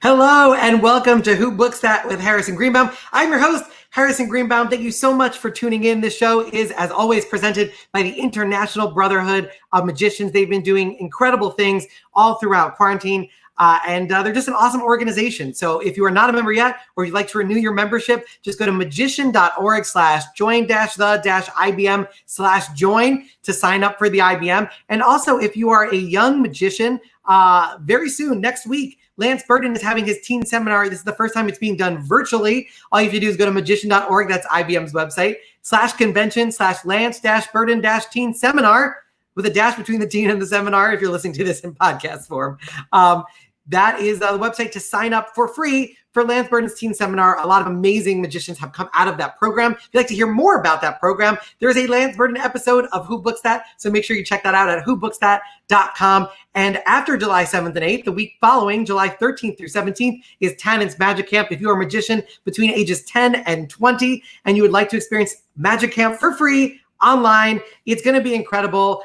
Hello and welcome to Who Books That with Harrison Greenbaum. I'm your host, Harrison Greenbaum. Thank you so much for tuning in. This show is, as always, presented by the International Brotherhood of Magicians. They've been doing incredible things all throughout quarantine. And they're just an awesome organization. So if you are not a member yet, or you'd like to renew your membership, just go to magician.org/join-the-IBM/join to sign up for the IBM. And also, if you are a young magician, very soon, next week, Lance Burton is having his teen seminar. This is the first time it's being done virtually. All you have to do is go to magician.org, that's IBM's website, /convention/Lance-Burton-teen seminar, with a dash between the teen and the seminar if you're listening to this in podcast form. That is the website to sign up for free for Lance Burton's teen seminar. A lot of amazing magicians have come out of that program. If you'd like to hear more about that program, there's a Lance Burton episode of Who Books That, so make sure you check that out at whobooksthat.com. And after July 7th and 8th, the week following, July 13th through 17th, is Tannen's Magic Camp. If you are a magician between ages 10 and 20 and you would like to experience Magic Camp for free, online, it's going to be incredible.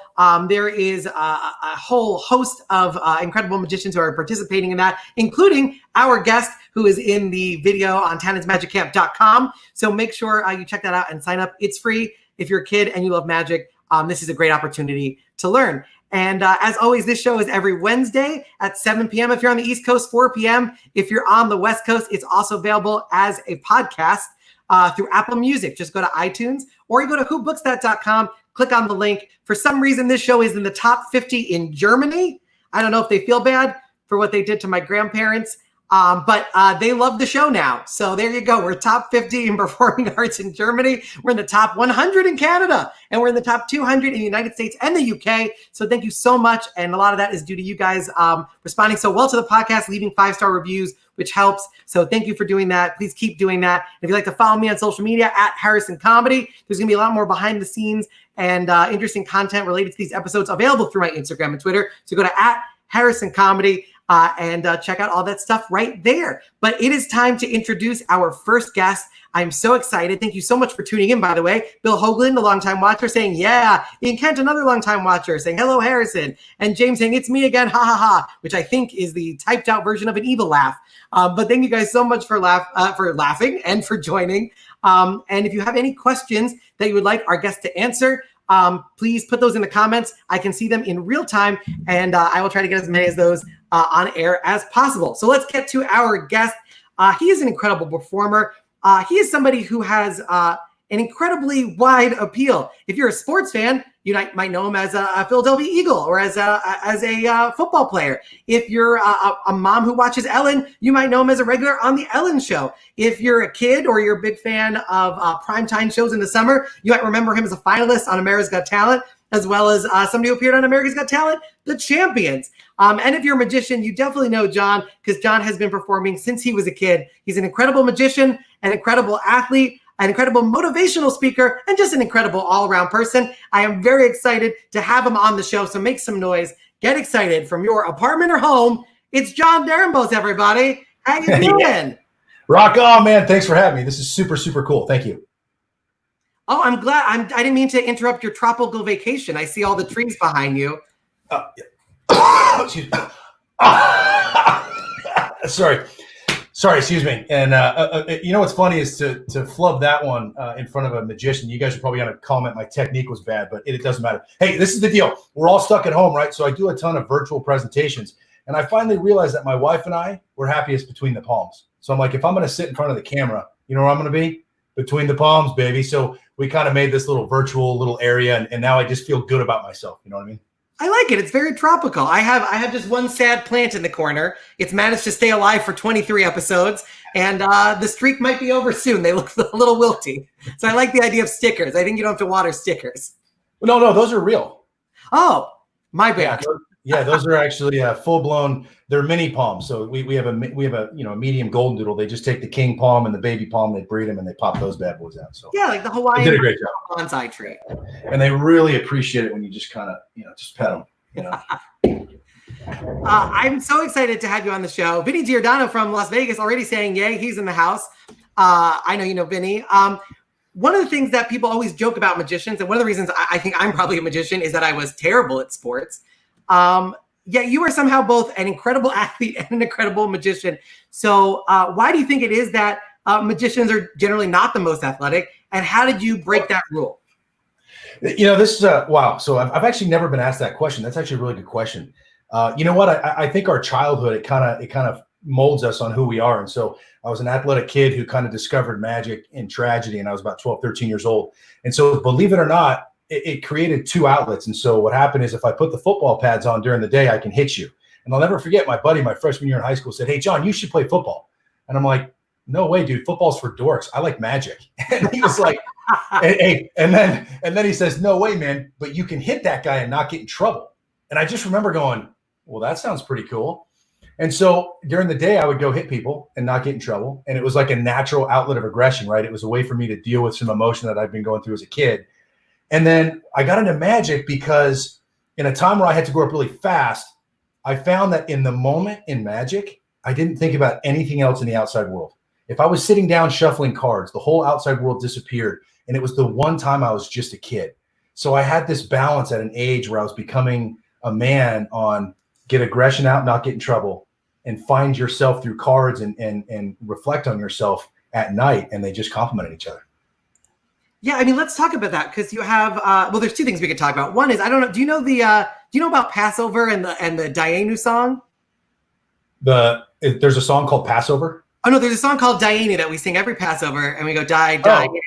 There is a whole host of incredible magicians who are participating in that, including our guest who is in the video on tannensmagiccamp.com. So make sure you check that out and sign up. It's free. If you're a kid and you love magic, this is a great opportunity to learn. And as always, this show is every Wednesday at 7 p.m. If you're on the East Coast, 4 p.m. If you're on the West Coast, it's also available as a podcast through Apple Music. Just go to iTunes or you go to whobooksthat.com, click on the link. For some reason, this show is in the top 50 in Germany. I don't know if they feel bad for what they did to my grandparents, but they love the show now. So there you go. We're top 50 in performing arts in Germany. We're in the top 100 in Canada, and we're in the top 200 in the United States and the UK. So thank you so much. And a lot of that is due to you guys responding so well to the podcast, leaving 5-star reviews, which helps. So thank you for doing that. Please keep doing that. And if you'd like to follow me on social media at Harrison Comedy, there's going to be a lot more behind the scenes and interesting content related to these episodes available through my Instagram and Twitter. So go to at Harrison Comedy and check out all that stuff right there. But it is time to introduce our first guest. I'm so excited. Thank you so much for tuning in, by the way. Bill Hoagland, a longtime watcher, saying, yeah. Ian Kent, another longtime watcher, saying, hello, Harrison. And James saying, it's me again, ha, ha, ha, which I think is the typed out version of an evil laugh. But thank you guys so much for laughing and for joining. And if you have any questions that you would like our guests to answer, please put those in the comments. I can see them in real time, and I will try to get as many of those on air as possible. So let's get to our guest. He is an incredible performer. He is somebody who has an incredibly wide appeal. If you're a sports fan, you might know him as a Philadelphia Eagle or as a football player. If you're a mom who watches Ellen, you might know him as a regular on the Ellen Show. If you're a kid or you're a big fan of primetime shows in the summer, you might remember him as a finalist on America's Got Talent, as well as somebody who appeared on America's Got Talent, The Champions. And if you're a magician, you definitely know John, because John has been performing since he was a kid. He's an incredible magician, an incredible athlete, an incredible motivational speaker, and just an incredible all-around person. I am very excited to have him on the show, so make some noise. Get excited from your apartment or home. It's JON DORENBOS, everybody. How you doing? Yeah. Rock on, man. Thanks for having me. This is super, super cool. Thank you. Oh, I'm glad. I didn't mean to interrupt your tropical vacation. I see all the trees behind you. Yeah. Excuse me. Sorry, excuse me. And you know what's funny is to flub that one in front of a magician. You guys are probably going to comment my technique was bad, but it doesn't matter. Hey, this is the deal. We're all stuck at home, right? So I do a ton of virtual presentations. And I finally realized that my wife and I were happiest between the palms. So I'm like, if I'm going to sit in front of the camera, you know where I'm going to be? Between the palms, baby. So we kind of made this little virtual little area. And now I just feel good about myself. You know what I mean? I like it. It's very tropical. I have just one sad plant in the corner. It's managed to stay alive for 23 episodes, and the streak might be over soon. They look a little wilty. So I like the idea of stickers. I think you don't have to water stickers. No, those are real. Oh, my bad. Yeah, those are actually full blown. They're mini palms. So we have a medium golden doodle. They just take the king palm and the baby palm, they breed them, and they pop those bad boys out. So yeah, like the Hawaiian did a great job. Bonsai tree. And they really appreciate it when you just kind of just pet them. I'm so excited to have you on the show. Vinny Giordano from Las Vegas already saying yay. He's in the house. I know you know Vinny. One of the things that people always joke about magicians, and one of the reasons I think I'm probably a magician, is that I was terrible at sports. Yeah, you are somehow both an incredible athlete and an incredible magician. So why do you think it is that magicians are generally not the most athletic? And how did you break that rule? This is wow. So I've actually never been asked that question. That's actually a really good question. You know what? I think our childhood, it kind of molds us on who we are. And so I was an athletic kid who kind of discovered magic in tragedy, and I was about 12, 13 years old. And so believe it or not, it created two outlets. And so what happened is if I put the football pads on during the day, I can hit you. And I'll never forget my buddy, my freshman year in high school, said, "Hey, John, you should play football." And I'm like, "No way, dude. Football's for dorks. I like magic." And he was like, hey, and then he says, "No way, man, but you can hit that guy and not get in trouble." And I just remember going, well, that sounds pretty cool. And so during the day, I would go hit people and not get in trouble. And it was like a natural outlet of aggression, right? It was a way for me to deal with some emotion that I've been going through as a kid. And then I got into magic because in a time where I had to grow up really fast, I found that in the moment in magic, I didn't think about anything else in the outside world. If I was sitting down shuffling cards, the whole outside world disappeared. And it was the one time I was just a kid. So I had this balance at an age where I was becoming a man on get aggression out, not get in trouble, and find yourself through cards and reflect on yourself at night. And they just complemented each other. Yeah, I mean, let's talk about that because you have well, there's two things we could talk about. One is I don't know. Do you know about Passover and the Dayenu song? There's a song called Passover. Oh no, there's a song called Dayenu that we sing every Passover, and we go die. Oh.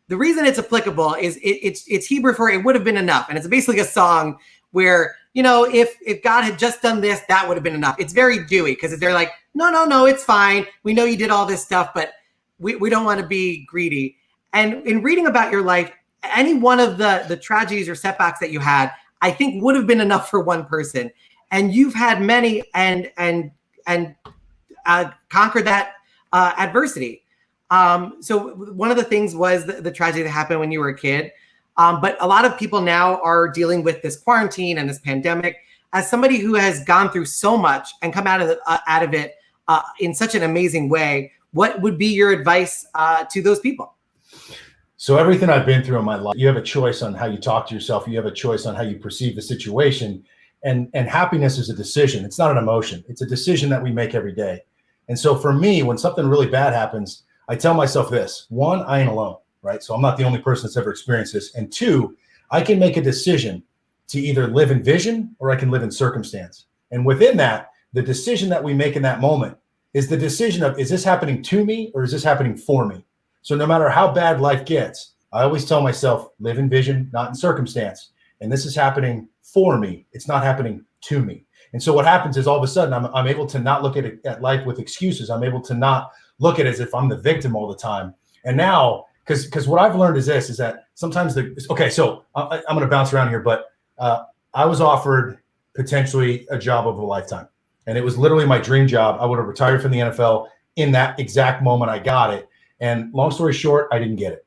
The reason it's applicable is it's Hebrew for "it would have been enough," and it's basically a song where if God had just done this, that would have been enough. It's very Dewey because they're like, no, it's fine. We know you did all this stuff, but we don't want to be greedy. And in reading about your life, any one of the tragedies or setbacks that you had, I think would have been enough for one person. And you've had many and conquered that adversity. So one of the things was the tragedy that happened when you were a kid. But a lot of people now are dealing with this quarantine and this pandemic. As somebody who has gone through so much and come out of it in such an amazing way, what would be your advice to those people? So everything I've been through in my life, you have a choice on how you talk to yourself. You have a choice on how you perceive the situation. And happiness is a decision. It's not an emotion. It's a decision that we make every day. And so for me, when something really bad happens, I tell myself this: one, I ain't alone, right? So I'm not the only person that's ever experienced this. And two, I can make a decision to either live in vision or I can live in circumstance. And within that, the decision that we make in that moment is the decision of, is this happening to me or is this happening for me? So no matter how bad life gets, I always tell myself, live in vision, not in circumstance. And this is happening for me. It's not happening to me. And so what happens is all of a sudden I'm able to not look at life with excuses. I'm able to not look at it as if I'm the victim all the time. And now, because what I've learned is that sometimes so I'm going to bounce around here, but I was offered potentially a job of a lifetime. And it was literally my dream job. I would have retired from the NFL in that exact moment I got it. And long story short, I didn't get it.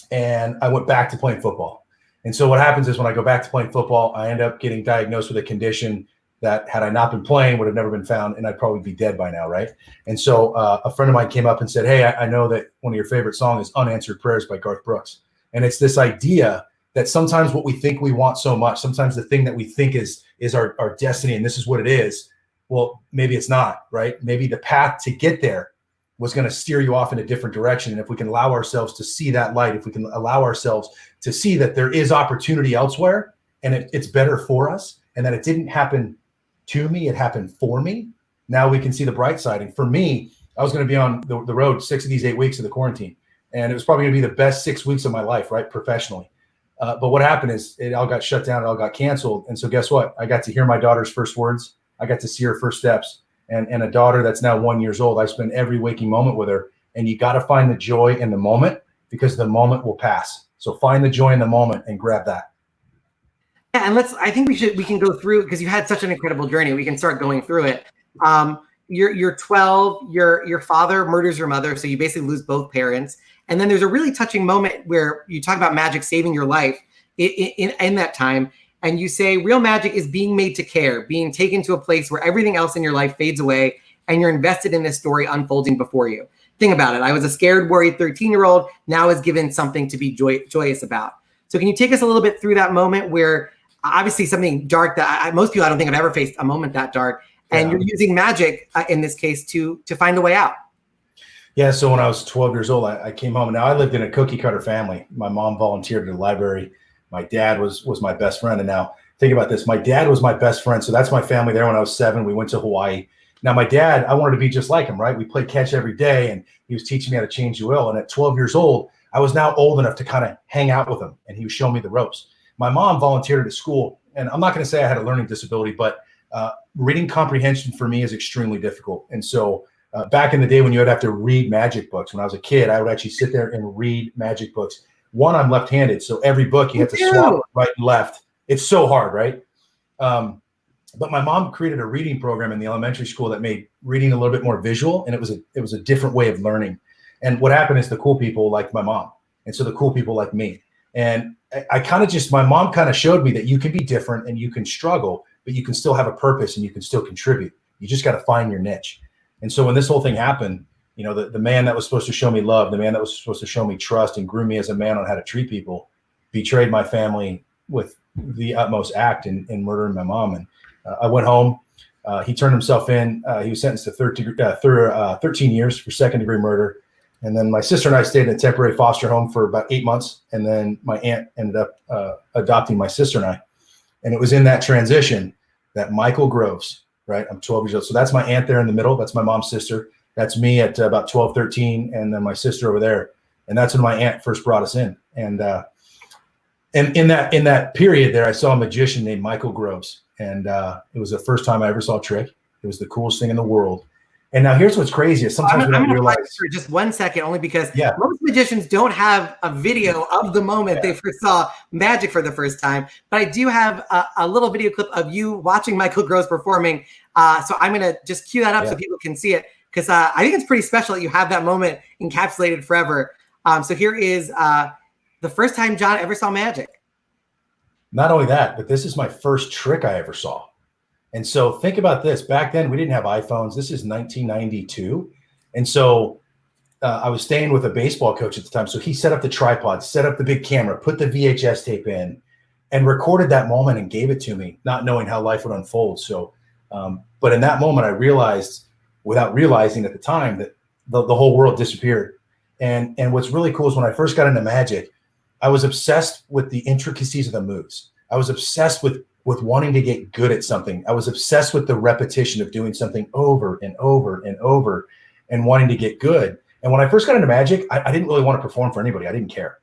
And I went back to playing football. And so what happens is when I go back to playing football, I end up getting diagnosed with a condition that had I not been playing would have never been found, and I'd probably be dead by now, right? And so a friend of mine came up and said, "Hey, I know that one of your favorite songs is Unanswered Prayers by Garth Brooks." And it's this idea that sometimes what we think we want so much, sometimes the thing that we think is our destiny and this is what it is, well, maybe it's not, right? Maybe the path to get there was going to steer you off in a different direction. And if we can allow ourselves to see that light, if we can allow ourselves to see that there is opportunity elsewhere and it's better for us and that it didn't happen to me, it happened for me. Now we can see the bright side. And for me, I was going to be on the road 6 of these 8 weeks of the quarantine. And it was probably going to be the best 6 weeks of my life, right? Professionally. But what happened is it all got shut down. It all got canceled. And so guess what? I got to hear my daughter's first words. I got to see her first steps. And a daughter that's now 1 year old. I spend every waking moment with her. And you got to find the joy in the moment because the moment will pass. So find the joy in the moment and grab that. Yeah, and I think we can go through because you had such an incredible journey. We can start going through it. You're 12, your father murders your mother, so you basically lose both parents. And then there's a really touching moment where you talk about magic saving your life in that time. And you say real magic is being made to care, being taken to a place where everything else in your life fades away and you're invested in this story unfolding before you. Think about it. I was a scared, worried 13-year-old, now is given something to be joyous about. So can you take us a little bit through that moment where obviously something dark that most people, I don't think, have ever faced a moment that dark. And you're using magic in this case to find a way out. Yeah. So when I was 12 years old, I came home. Now I lived in a cookie cutter family. My mom volunteered at the library. My dad was my best friend. And now think about this. My dad was my best friend. So that's my family there when I was 7. We went to Hawaii. Now my dad, I wanted to be just like him, right? We played catch every day and he was teaching me how to change the oil. And at 12 years old, I was now old enough to kind of hang out with him and he was showing me the ropes. My mom volunteered at a school, and I'm not going to say I had a learning disability, but reading comprehension for me is extremely difficult. And so back in the day when you would have to read magic books, when I was a kid, I would actually sit there and read magic books. One, I'm left-handed, so every book you have to swap right and left. It's so hard, right? But my mom created a reading program in the elementary school that made reading a little bit more visual, and it was a different way of learning. And what happened is the cool people liked my mom, and so the cool people liked me. And my mom kind of showed me that you can be different and you can struggle, but you can still have a purpose and you can still contribute. You just got to find your niche. And so when this whole thing happened, you know, the man that was supposed to show me love, the man that was supposed to show me trust and groom me as a man on how to treat people, betrayed my family with the utmost act in murdering my mom. And I went home. He turned himself in. He was sentenced to 13 years for second-degree murder. And then my sister and I stayed in a temporary foster home for about 8 months. And then my aunt ended up adopting my sister and I. And it was in that transition that Michael Groves, right? I'm 12 years old. So that's my aunt there in the middle. That's my mom's sister. That's me at about 12, 13. And then my sister over there. And that's when my aunt first brought us in. And in that period there, I saw a magician named Michael Groves. And it was the first time I ever saw a trick. It was the coolest thing in the world. And now here's what's crazy is sometimes we don't realize. For just 1 second, only because most magicians don't have a video of the moment they first saw magic for the first time. But I do have a little video clip of you watching Michael Groves performing. So I'm going to just cue that up so people can see it, because I think it's pretty special that you have that moment encapsulated forever. So here is the first time John ever saw magic. Not only that, but this is my first trick I ever saw. And so think about this. Back then, we didn't have iPhones. This is 1992. And so I was staying with a baseball coach at the time. So he set up the tripod, set up the big camera, put the VHS tape in, and recorded that moment and gave it to me, not knowing how life would unfold. So, but in that moment, I realized, without realizing at the time, that the whole world disappeared. And what's really cool is when I first got into magic, I was obsessed with the intricacies of the moves. I was obsessed with wanting to get good at something. I was obsessed with the repetition of doing something over and over and over and wanting to get good. And when I first got into magic, I didn't really want to perform for anybody. I didn't care.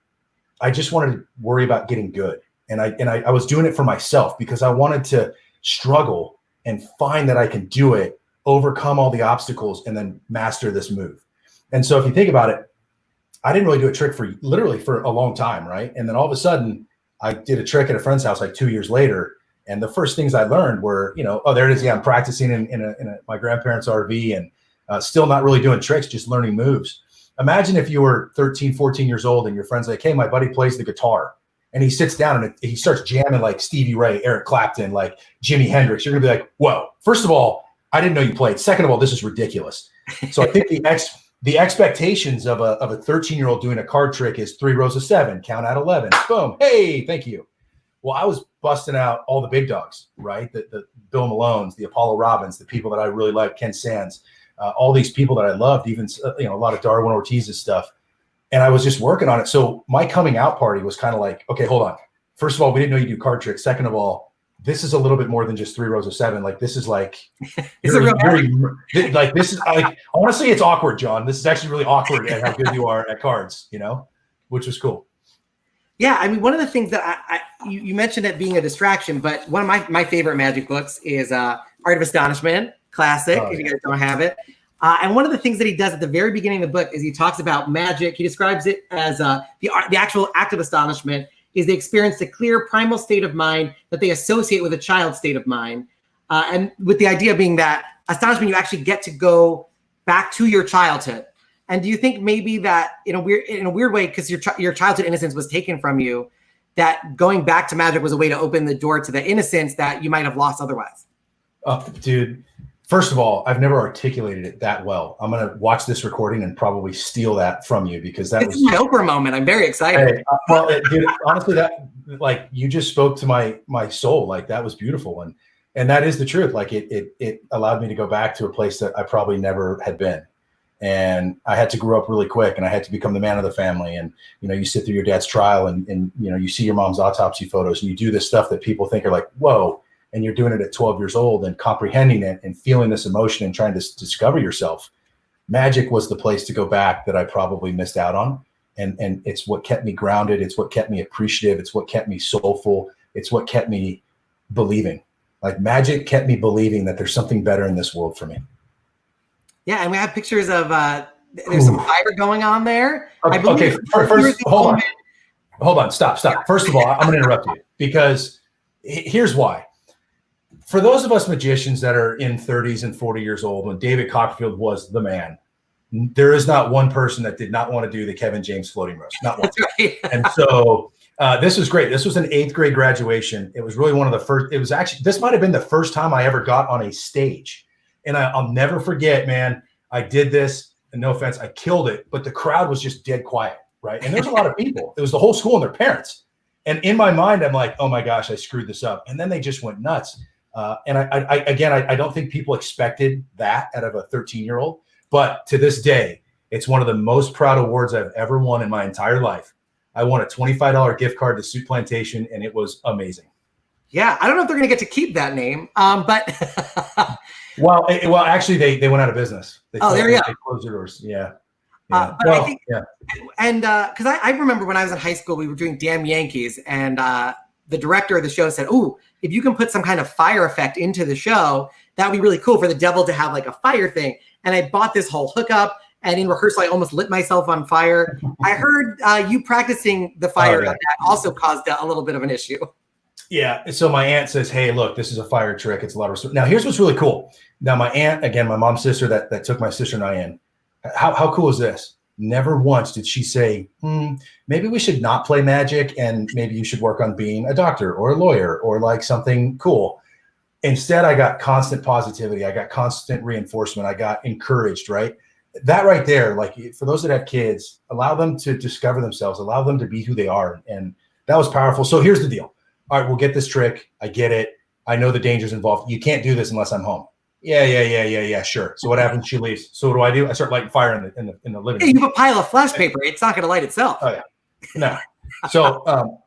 I just wanted to worry about getting good. And I was doing it for myself because I wanted to struggle and find that I can do it, overcome all the obstacles, and then master this move. And so if you think about it, I didn't really do a trick for a long time, right? And then all of a sudden, I did a trick at a friend's house like 2 years later. And the first things I learned were, oh, there it is. Yeah, I'm practicing in my grandparents' RV and still not really doing tricks, just learning moves. Imagine if you were 13, 14 years old and your friend's like, hey, my buddy plays the guitar. And he sits down and he starts jamming like Stevie Ray, Eric Clapton, like Jimi Hendrix. You're going to be like, whoa, first of all, I didn't know you played. Second of all, this is ridiculous. So I think the expectations of a 13-year-old doing a card trick is 3 rows of 7, count out 11, boom, hey, thank you. Well, I was busting out all the big dogs, right? The Bill Malones, the Apollo Robbins, the people that I really liked, Ken Sands, all these people that I loved, even a lot of Darwin Ortiz's stuff. And I was just working on it. So my coming out party was kind of like, okay, hold on. First of all, we didn't know you do card tricks. Second of all, this is a little bit more than just 3 rows of 7. Like this is like, like this is like, honestly, it's awkward, John. This is actually really awkward at how good you are at cards, which was cool. Yeah, I mean, one of the things that you mentioned it being a distraction, but one of my favorite magic books is Art of Astonishment, classic, if you guys don't have it. And one of the things that he does at the very beginning of the book is he talks about magic. He describes it as the actual act of astonishment is they experience the clear primal state of mind that they associate with a child's state of mind. And with the idea being that astonishment, you actually get to go back to your childhood. And do you think maybe that in a weird way, because your childhood innocence was taken from you, that going back to magic was a way to open the door to the innocence that you might have lost otherwise? Dude, first of all, I've never articulated it that well. I'm going to watch this recording and probably steal that from you because that was my Oprah moment. I'm very excited. Hey, dude, honestly, like you just spoke to my soul. Like that was beautiful. And that is the truth. Like it allowed me to go back to a place that I probably never had been. And I had to grow up really quick, and I had to become the man of the family. And, you sit through your dad's trial and you see your mom's autopsy photos, and you do this stuff that people think are like, whoa. And you're doing it at 12 years old and comprehending it and feeling this emotion and trying to discover yourself. Magic was the place to go back that I probably missed out on. And it's what kept me grounded. It's what kept me appreciative. It's what kept me soulful. It's what kept me believing. Like magic kept me believing that there's something better in this world for me. Yeah, and we have pictures of there's some fire going on there. Okay, first, hold on, stop. Yeah. First of all, I'm going to interrupt you because here's why. For those of us magicians that are in 30s and 40 years old, when David Copperfield was the man, there is not one person that did not want to do the Kevin James floating roast. Not one. Right. And so this was great. This was an 8th grade graduation. It was really one of the first. It was actually, this might have been the first time I ever got on a stage. And I'll never forget, man, I did this, and no offense, I killed it, but the crowd was just dead quiet, right? And there's a lot of people. It was the whole school and their parents. And in my mind, I'm like, oh my gosh, I screwed this up. And then they just went nuts. And I don't think people expected that out of a 13-year-old. But to this day, it's one of the most proud awards I've ever won in my entire life. I won a $25 gift card to Suit Plantation, and it was amazing. Yeah, I don't know if they're going to get to keep that name, but well, actually, they went out of business. There you go. They closed their doors. Yeah. But I think, and because I remember when I was in high school, we were doing Damn Yankees, and the director of the show said, "Oh, if you can put some kind of fire effect into the show, that would be really cool for the devil to have like a fire thing." And I bought this whole hookup, and in rehearsal, I almost lit myself on fire. I heard you practicing the fire that also caused a little bit of an issue. Yeah. So my aunt says, "Hey, look, this is a fire trick. It's a lot of." Now, here's what's really cool. Now, my aunt, again, my mom's sister that took my sister and I in. How cool is this? Never once did she say, maybe we should not play magic, and maybe you should work on being a doctor or a lawyer or like something cool. Instead, I got constant positivity. I got constant reinforcement. I got encouraged, right? That right there, like for those that have kids, allow them to discover themselves, allow them to be who they are. And that was powerful. So here's the deal. All right, we'll get this trick. I get it. I know the dangers involved. You can't do this unless I'm home. Yeah, sure. So what happens? She leaves. So what do? I start lighting fire in the living room. You have a pile of flash paper. It's not going to light itself. Oh yeah, no. So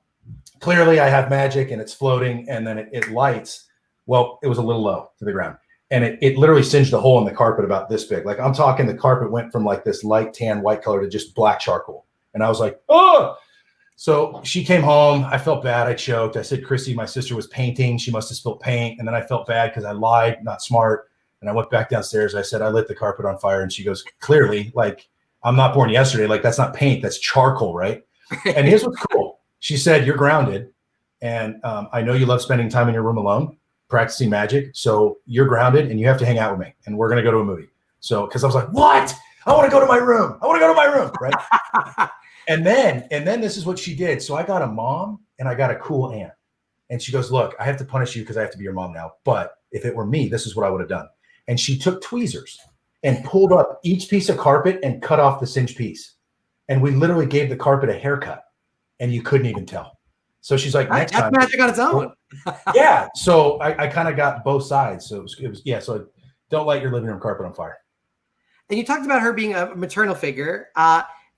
clearly I have magic and it's floating, and then it lights. Well, it was a little low to the ground, and it literally singed a hole in the carpet about this big. Like I'm talking, the carpet went from like this light tan white color to just black charcoal, and I was like, oh. So she came home. I felt bad. I choked. I said, Chrissy, my sister was painting. She must have spilled paint. And then I felt bad because I lied, not smart. And I went back downstairs. I said, I lit the carpet on fire. And she goes, clearly, like, I'm not born yesterday. Like, that's not paint. That's charcoal, right? And here's what's cool. She said, you're grounded. And I know you love spending time in your room alone, practicing magic. So you're grounded and you have to hang out with me. And we're going to go to a movie. So, because I was like, what? I want to go to my room. I want to go to my room, right? And then this is what she did. So I got a mom and I got a cool aunt. And she goes, look, I have to punish you because I have to be your mom now. But if it were me, this is what I would have done. And she took tweezers and pulled up each piece of carpet and cut off the singed piece. And we literally gave the carpet a haircut, and you couldn't even tell. So she's like, next time. That's magic on its own. Yeah. So I kind of got both sides. So it was yeah. So don't light your living room carpet on fire. And you talked about her being a maternal figure.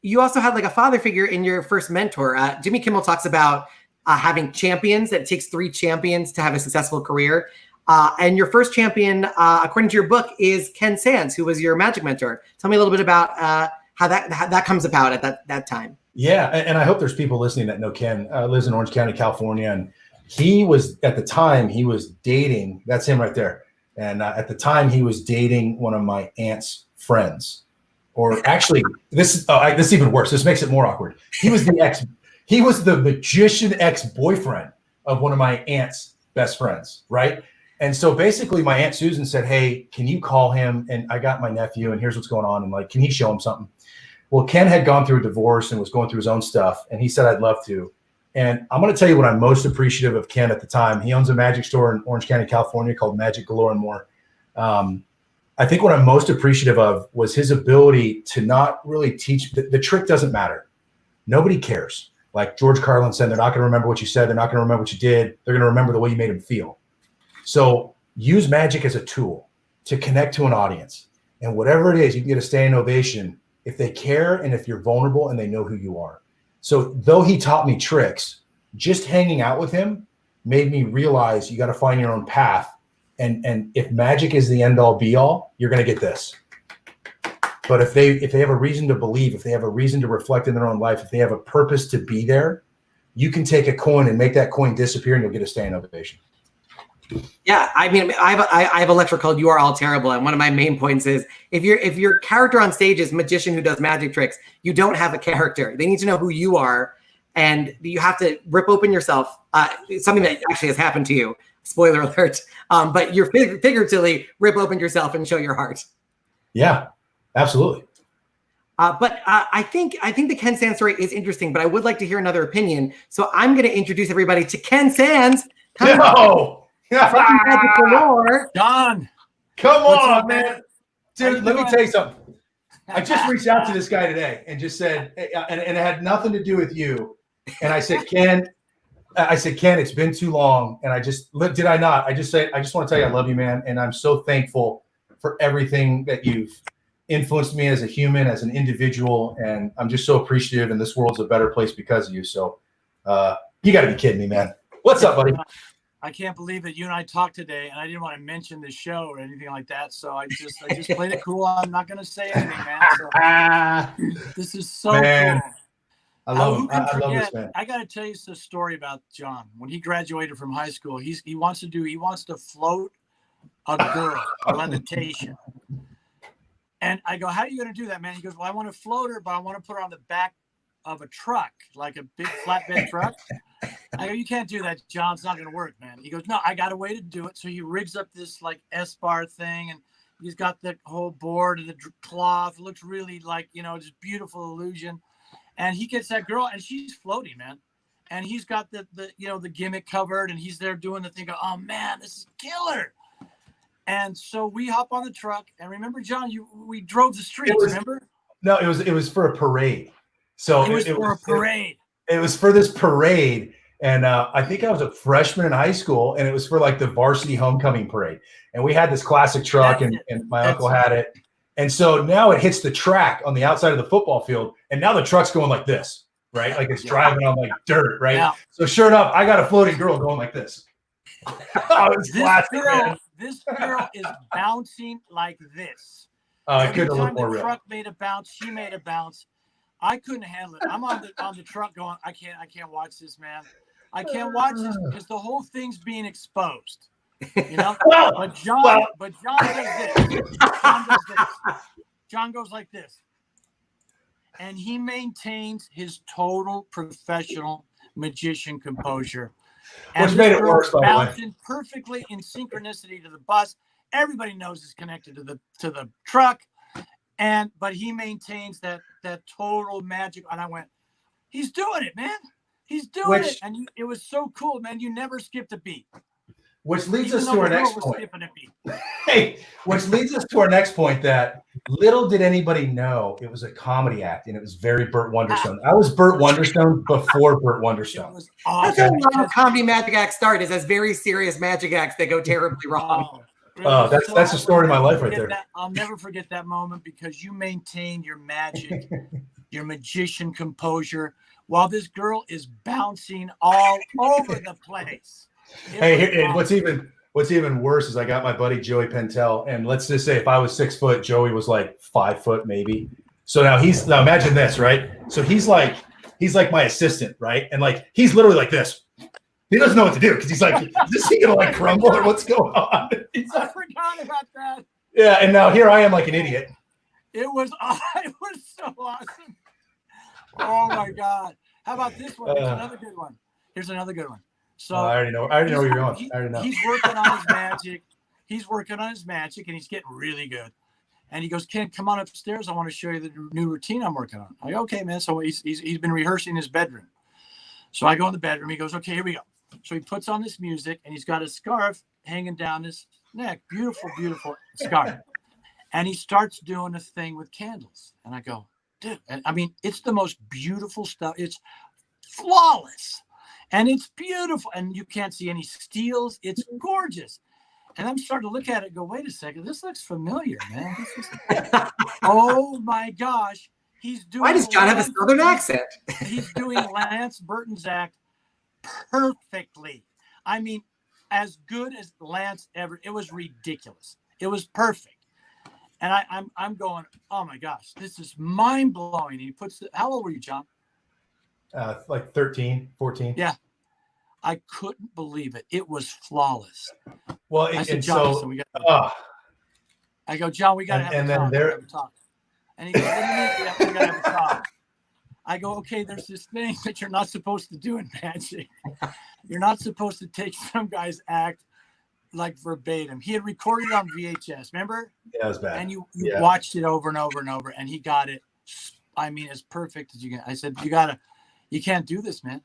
You also had like a father figure in your first mentor. Jimmy Kimmel talks about having champions, that it takes 3 champions to have a successful career. And your first champion, according to your book, is Ken Sands, who was your magic mentor. Tell me a little bit about how that comes about at that time. Yeah, and I hope there's people listening that know Ken. Lives in Orange County, California. And he was, at the time, he was dating, that's him right there. And at the time, he was dating one of my aunt's friends. Or actually, this is even worse. This makes it more awkward. He was the magician ex-boyfriend of one of my aunt's best friends, right? And so basically my Aunt Susan said, hey, can you call him? And I got my nephew and here's what's going on. And like, can he show him something? Well, Ken had gone through a divorce and was going through his own stuff. And he said, I'd love to. And I'm going to tell you what I'm most appreciative of Ken at the time. He owns a magic store in Orange County, California called Magic Galore and More. I think what I'm most appreciative of was his ability to not really teach. The trick doesn't matter. Nobody cares. Like George Carlin said, they're not going to remember what you said. They're not going to remember what you did. They're going to remember the way you made them feel. So use magic as a tool to connect to an audience. And whatever it is, you can get a standing ovation if they care and if you're vulnerable and they know who you are. So though he taught me tricks, just hanging out with him made me realize you got to find your own path. And if magic is the end all be all, you're going to get this. But if they have a reason to believe, if they have a reason to reflect in their own life, if they have a purpose to be there, you can take a coin and make that coin disappear and you'll get a standing ovation. Yeah, I mean, I have a lecture called "You Are All Terrible," and one of my main points is if your character on stage is magician who does magic tricks, you don't have a character. They need to know who you are, and you have to rip open yourself. Something that actually has happened to you. Spoiler alert! But you're figuratively rip open yourself and show your heart. Yeah, absolutely. But I think the Ken Sands story is interesting, but I would like to hear another opinion. So I'm going to introduce everybody to Ken Sands. No! John, come on, man. Dude, let me tell you something. I just reached out to this guy today and just said, and it had nothing to do with you. And I said, Ken, it's been too long. And I just want to tell you I love you, man. And I'm so thankful for everything that you've influenced me as a human, as an individual. And I'm just so appreciative. And this world's a better place because of you. So you got to be kidding me, man. What's up, buddy? I can't believe that you and I talked today, and I didn't want to mention the show or anything like that. So I just played it cool. I'm not going to say anything, man. So, this is so man, cool. I love this, man. I got to tell you the story about John. When he graduated from high school, he wants to float a girl, a levitation. And I go, how are you going to do that, man? He goes, well, I want to float her, but I want to put her on the back of a truck, like a big flatbed truck. I go, you can't do that, John. It's not going to work, man. He goes, no, I got a way to do it. So he rigs up this like S-bar thing, and he's got the whole board and the cloth. It looks really like, just beautiful illusion. And he gets that girl, and she's floating, man. And he's got the gimmick covered, and he's there doing the thing. Oh man, this is killer. And so we hop on the truck, and remember, John, we drove the streets. Remember? No, it was for a parade. So it was for a parade. It was for this parade. And I think I was a freshman in high school, and it was for like the varsity homecoming parade. And we had this classic truck, and my uncle had it. And so now it hits the track on the outside of the football field, and now the truck's going like this, right? Like it's driving on like dirt, right? Yeah. So sure enough, I got a floating girl going like this. This girl is bouncing like this. It couldn't look more real. The truck made a bounce. She made a bounce. I couldn't handle it. I'm on the truck going, I can't watch this, man. I can't watch this because the whole thing's being exposed. But John does this. John goes like this. And he maintains his total professional magician composure. And which made it worse, by the way. Bouncing perfectly in synchronicity to the bus. Everybody knows it's connected to the truck. But he maintains that total magic. And I went, he's doing it, man. He's doing it. And it was so cool, man. You never skipped a beat. Which leads us to our next point. Which leads us to our next point that little did anybody know it was a comedy act, and it was very Burt Wonderstone. I was Burt Wonderstone before Burt Wonderstone. That's how a lot of comedy magic acts start, is as very serious magic acts that go terribly wrong. That's the story of my life right there. I'll never forget that moment because you maintained your magic, your magician composure, while this girl is bouncing all over the place. What's even worse is I got my buddy Joey Pentel, and let's just say if I was 6 foot, Joey was like 5 foot maybe. So now imagine this, right? So he's like my assistant, right? And like he's literally like this. He doesn't know what to do because he's like, is he gonna like crumble or what's going on? I forgot about that. Yeah, and now here I am like an idiot. It was so awesome. Oh my God! How about this one? Here's another good one. So I already know where you're going. I already know. He's working on his magic. And he's getting really good. And he goes, Ken, come on upstairs. I want to show you the new routine I'm working on. I go, okay, man. So he's been rehearsing in his bedroom. So I go in the bedroom. He goes, okay, here we go. So he puts on this music, and he's got a scarf hanging down his neck. Beautiful, beautiful scarf. And he starts doing a thing with candles. And I go, dude, and I mean, it's the most beautiful stuff. It's flawless. And it's beautiful. And you can't see any steals. It's gorgeous. And I'm starting to look at it and go, wait a second, this looks familiar, man. Oh my gosh. He's doing. Why does John have a Southern accent? He's doing Lance Burton's act perfectly. I mean, as good as Lance ever. It was ridiculous. It was perfect. And I'm going, oh my gosh, this is mind blowing. He puts how old were you, John? Like 13, 14. Yeah. I couldn't believe it. It was flawless. Well, I said, and John, so we got. I go, John, we got to have a talk. And he goes, what do you mean we got to have a talk? I go, okay, there's this thing that you're not supposed to do in magic. You're not supposed to take some guy's act like verbatim. He had recorded it on VHS, remember? Yeah, it was bad. And you watched it over and over and over, and he got it. I mean, as perfect as you can. I said, you can't do this, man.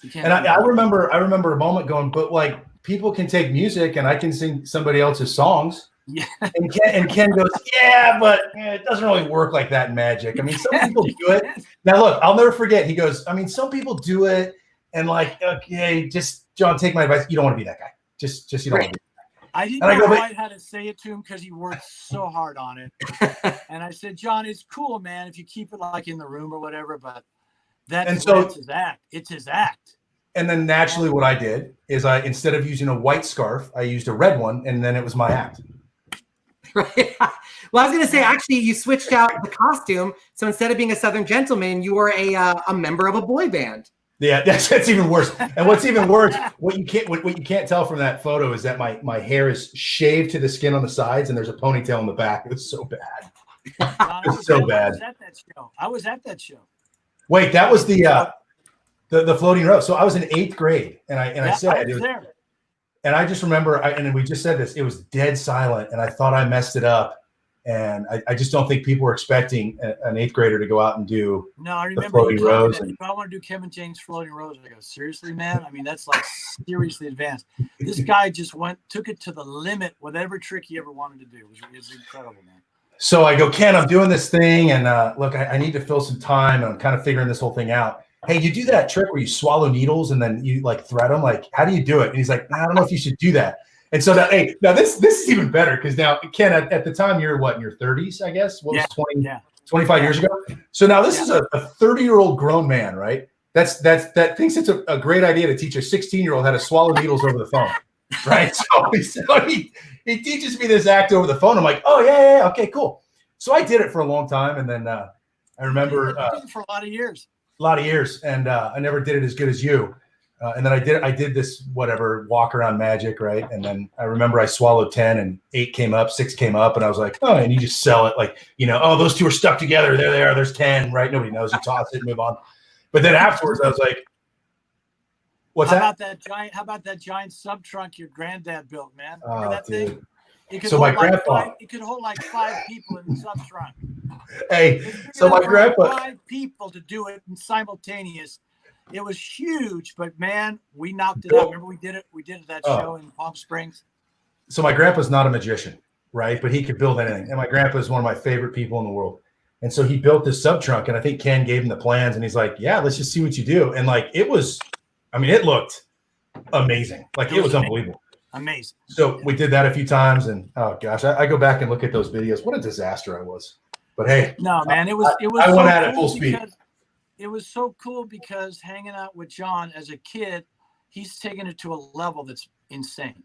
You can't. And I remember a moment going, but like people can take music and I can sing somebody else's songs. Yeah. And Ken goes, yeah, but it doesn't really work like that in magic. I mean, some people do it. Now, look, I'll never forget. He goes, I mean, some people do it. And like, okay, just John, take my advice. You don't want to be that guy. Just you don't want to be that guy. I didn't know quite how to say it to him because he worked so hard on it. And I said, John, it's cool, man, if you keep it like in the room or whatever, but that's his act. It's his act. And then naturally what I did is instead of using a white scarf, I used a red one, and then it was my act. Right. Well, I was going to say, actually, you switched out the costume. So instead of being a Southern gentleman, you were a member of a boy band. Yeah, that's even worse. And what's even worse, what you can't tell from that photo is that my hair is shaved to the skin on the sides, and there's a ponytail in the back. It was so bad. It was so bad. I was at that show. Wait, that was the floating rose. So I was in 8th grade, and I said it was there. And I just remember, and we just said this, it was dead silent, and I thought I messed it up. And I just don't think people were expecting an 8th grader to go out and do the floating rose. If I want to do Kevin James' floating rose, I go, seriously, man? I mean, that's like seriously advanced. This guy just took it to the limit, whatever trick he ever wanted to do. It was incredible, man. So I go, Ken, I'm doing this thing, and look, I need to fill some time, and I'm kind of figuring this whole thing out. Hey, you do that trick where you swallow needles and then you like thread them. Like, how do you do it? And he's like, I don't know if you should do that. And so now this is even better because now, Ken, at the time you're what, in your 30s, I guess? What was 25 years ago? So now this is a 30-year-old grown man, right? That thinks it's a great idea to teach a 16-year-old how to swallow needles over the phone, right? So he teaches me this act over the phone. I'm like, oh yeah, okay, cool. So I did it for a long time, and then I remember for a lot of years. And I never did it as good as you. And then I did this whatever walk around magic, right? And then I remember I swallowed 10 and 8 came up, 6 came up, and I was like, oh, and you just sell it like, oh, those 2 are stuck together. There they are. There's 10, right? Nobody knows. You toss it, move on. But then afterwards, I was like, what's that? How about that giant sub trunk your granddad built, man? Remember that thing? So my grandpa, it could hold like 5 people in the sub trunk. Hey, so my grandpa, 5 people to do it in simultaneous. It was huge, but man, we knocked it out. Remember we did it at that show in Palm Springs. So my grandpa's not a magician, right? But he could build anything. And my grandpa is one of my favorite people in the world. And so he built this sub trunk, and I think Ken gave him the plans, and he's like, yeah, let's just see what you do. And like, it looked amazing. Like it was unbelievable. Amazing. So we did that a few times, and oh gosh, I go back and look at those videos. What a disaster I was. But hey, no, man, it was. I went at it full speed. It was so cool because hanging out with John as a kid, he's taken it to a level that's insane.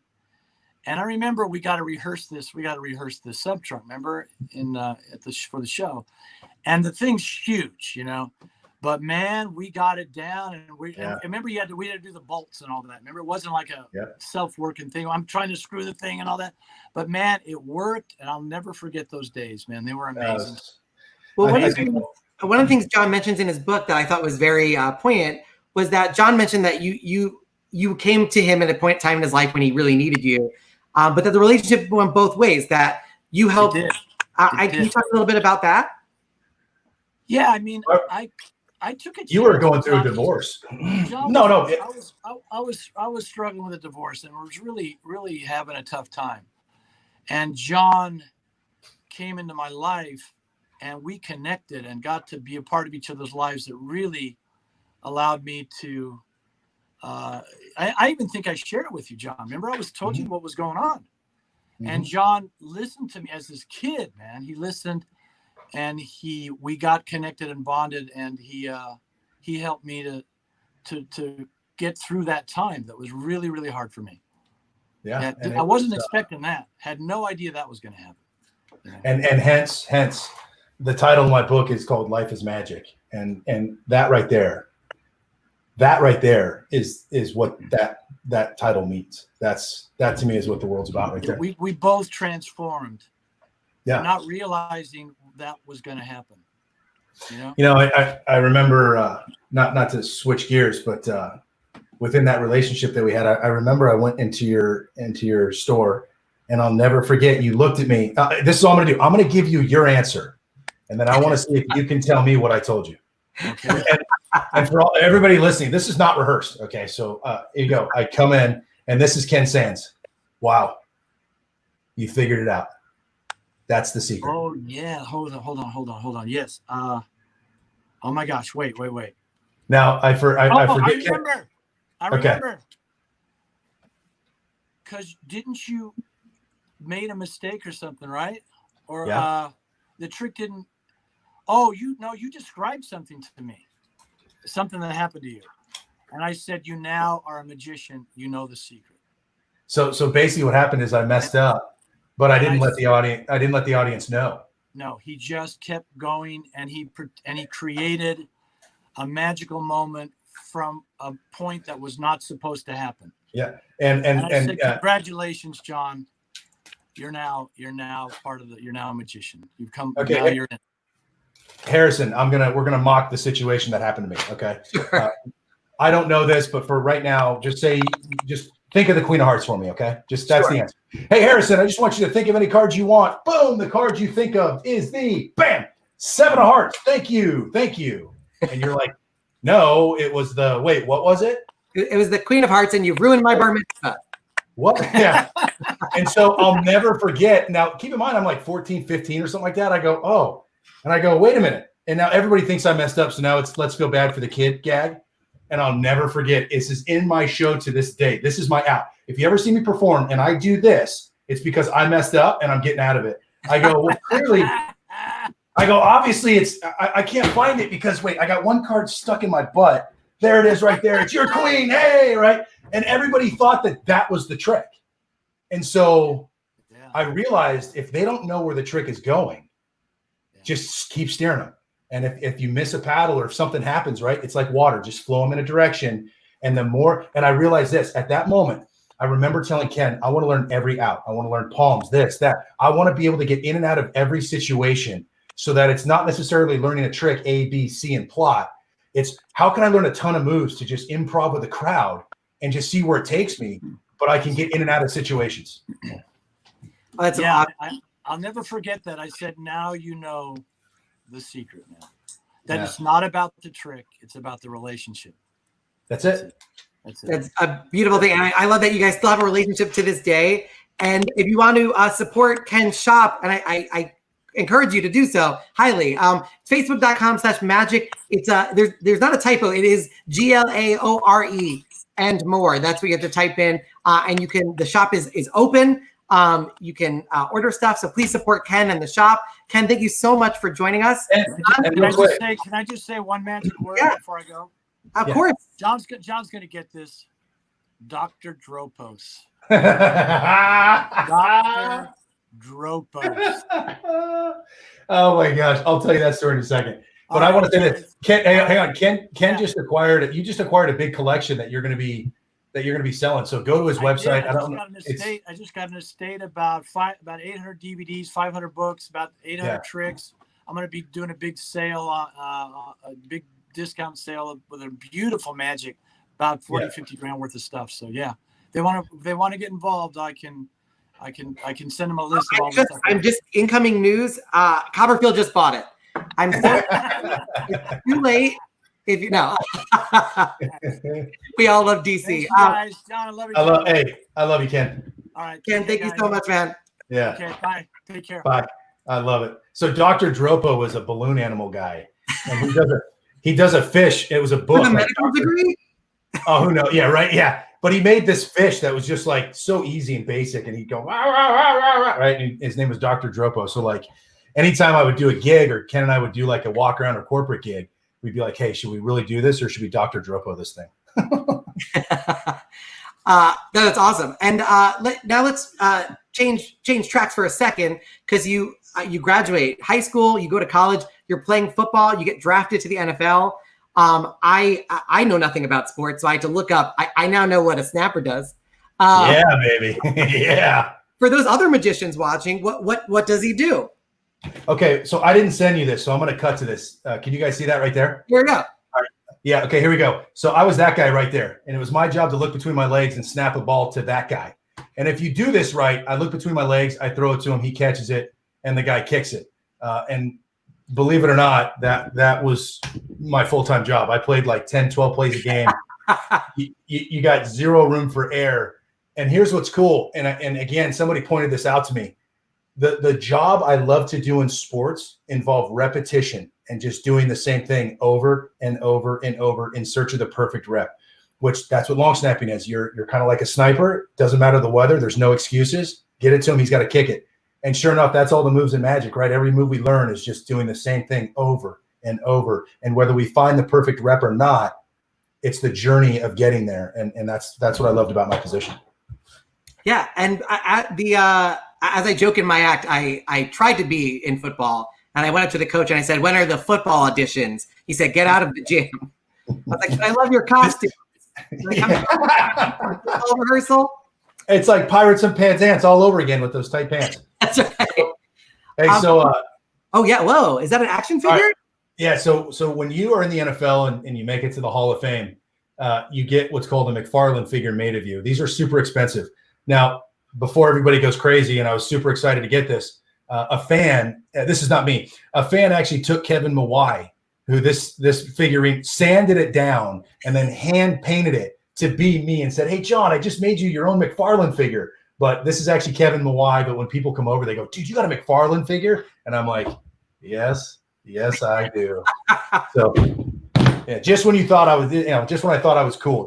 And I remember we got to rehearse this. We got to rehearse the sub trunk. Remember for the show, and the thing's huge, But man, we got it down, and and remember we had to do the bolts and all that. Remember, it wasn't like a self-working thing. I'm trying to screw the thing and all that. But man, it worked, and I'll never forget those days, man. They were amazing. Well, one of the things John mentions in his book that I thought was very poignant was that John mentioned that you came to him at a point in time in his life when he really needed you, but that the relationship went both ways. That you helped. Can you talk a little bit about that? Yeah, I mean, I took it. You were going through a divorce. No. I was struggling with a divorce and was really, really having a tough time. And John came into my life, and we connected and got to be a part of each other's lives that really allowed me to. I even think I shared it with you, John. Remember, I told you what was going on, and John listened to me as this kid. Man, he listened, and we got connected and bonded, and he helped me to get through that time that was really, really hard for me. Yeah, I wasn't expecting that. Had no idea that was going to happen. You know? And hence the title of my book is called Life is Magic, and that right there is what that title means. That to me is what the world's about right there. We both transformed, not realizing that was going to happen. You know, I remember not to switch gears, but within that relationship that we had, I remember I went into your store, and I'll never forget. You looked at me. This is all I'm going to do. I'm going to give you your answer, and then I want to see if you can tell me what I told you. Okay. And for everybody listening, this is not rehearsed. Okay, so here you go. I come in, and this is Ken Sands. Wow, you figured it out. That's the secret. Oh yeah. Hold on. Yes. Oh my gosh. Wait. Now I forget. I remember. Because didn't you made a mistake or something, right? Or the trick didn't. Oh, you described something to me, something that happened to you, and I said, "You now are a magician. You know the secret." So basically, what happened is I messed up, but I didn't let the audience know. No, he just kept going, and he created a magical moment from a point that was not supposed to happen. Yeah, and I said, congratulations, John. You're now part of you're now a magician. You've come. Okay. Now you're in. Harrison, we're gonna mock the situation that happened to me. Okay. Sure. I don't know this, but for right now, just think of the Queen of Hearts for me. Okay. That's the answer. Hey, Harrison, I just want you to think of any cards you want. Boom. The card you think of is the bam 7 of Hearts. Thank you. And you're like, no, it was wait, what was it? It was the Queen of Hearts, and you ruined my bar mitzvah. What? Yeah. And so I'll never forget. Now, keep in mind, I'm like 14, 15 or something like that. I go, oh. And I go, wait a minute. And now everybody thinks I messed up. So now it's let's feel bad for the kid gag. And I'll never forget. This is in my show to this day. This is my out. If you ever see me perform and I do this, it's because I messed up and I'm getting out of it. I go, well, clearly, obviously I can't find it because, wait, I got one card stuck in my butt. There it is right there. It's your queen. Hey, right? And everybody thought that was the trick. And so I realized if they don't know where the trick is going, just keep steering them. And if you miss a paddle or if something happens, right, it's like water, just flow them in a direction. And I realized this at that moment, I remember telling Ken, I want to learn every out. I want to learn palms, this, that. I want to be able to get in and out of every situation so that it's not necessarily learning a trick, A, B, C, and plot. It's how can I learn a ton of moves to just improv with the crowd and just see where it takes me, but I can get in and out of situations. I'll never forget that. I said, now you know the secret now. That it's not about the trick. It's about the relationship. That's it. That's a beautiful thing. And I love that you guys still have a relationship to this day. And if you want to support Ken's shop, and I encourage you to do so highly. Facebook.com/magic. It's there's not a typo. It is GLAORE and more. That's what you have to type in. And the shop is open. You can order stuff. So please support Ken and the shop. Ken, thank you so much for joining us. Can I just say one magic word before I go? Of course. John's going to get this. Dr. Dropos. Dr. Dropos. Oh my gosh. I'll tell you that story in a second. But I want to say this. Ken, hang on. Ken just acquired it. You just acquired a big collection that you're going to be selling. So go to his website. I just got an estate about 800 DVDs, 500 books, about 800 tricks. I'm going to be doing a big sale, a big discount sale with a beautiful magic, about 50 grand worth of stuff. So they want to get involved. I can send them a list of all the stuff. I'm just incoming news. Copperfield just bought it. I'm so it's too late. If you know, we all love DC. Thanks, guys. John, I love you. I love you, Ken. All right. Ken, thank you so much, man. Yeah. Okay. Bye. Take care. Bye. I love it. So Dr. Dropo was a balloon animal guy, and He does a fish. It was a book. With a medical degree? Oh, who knows? Yeah, right. Yeah. But he made this fish that was just like so easy and basic. And he'd go, "Wah, wah, wah, wah, wah," right? And his name was Dr. Dropo. So like anytime I would do a gig or Ken and I would do like a walk around or corporate gig, we'd be like, hey, should we really do this or should we Dr. Dropo this thing? That's awesome. And now let's change tracks for a second, because you graduate high school, you go to college, you're playing football, you get drafted to the NFL. I know nothing about sports, so I had to look up. I now know what a snapper does. Yeah, baby. Yeah. For those other magicians watching, what does he do? Okay, so I didn't send you this, so I'm going to cut to this. Can you guys see that right there? Here we go. All right. Yeah, okay, here we go. So I was that guy right there, and it was my job to look between my legs and snap a ball to that guy. And if you do this right, I look between my legs, I throw it to him, he catches it, and the guy kicks it. And believe it or not, that was my full-time job. I played like 10, 12 plays a game. You got zero room for error. And here's what's cool. And again, somebody pointed this out to me. The job I love to do in sports involve repetition and just doing the same thing over and over and over in search of the perfect rep, which that's what long snapping is. You're kind of like a sniper. Doesn't matter the weather. There's no excuses. Get it to him. He's got to kick it. And sure enough, that's all the moves in Magic, right? Every move we learn is just doing the same thing over and over. And whether we find the perfect rep or not, it's the journey of getting there. And that's what I loved about my position. Yeah. And as I joke in my act, I tried to be in football, and I went up to the coach and I said, when are the football auditions? He said, get out of the gym. I was like, I love your costume. Like, football rehearsal. It's like Pirates and Penzance all over again with those tight pants. That's right. Hey, oh yeah, whoa! Is that an action figure? Right. Yeah. So when you are in the NFL and you make it to the Hall of Fame, you get what's called a McFarlane figure made of you. These are super expensive. Now, before everybody goes crazy, and I was super excited to get this, a fan. This is not me. A fan actually took Kevin Mawai, who this figurine, sanded it down and then hand painted it to be me, and said, "Hey, John, I just made you your own McFarlane figure." But this is actually Kevin Mawai. But when people come over, they go, "Dude, you got a McFarlane figure?" And I'm like, yes, I do. So, yeah, just when you thought I was, just when I thought I was cool,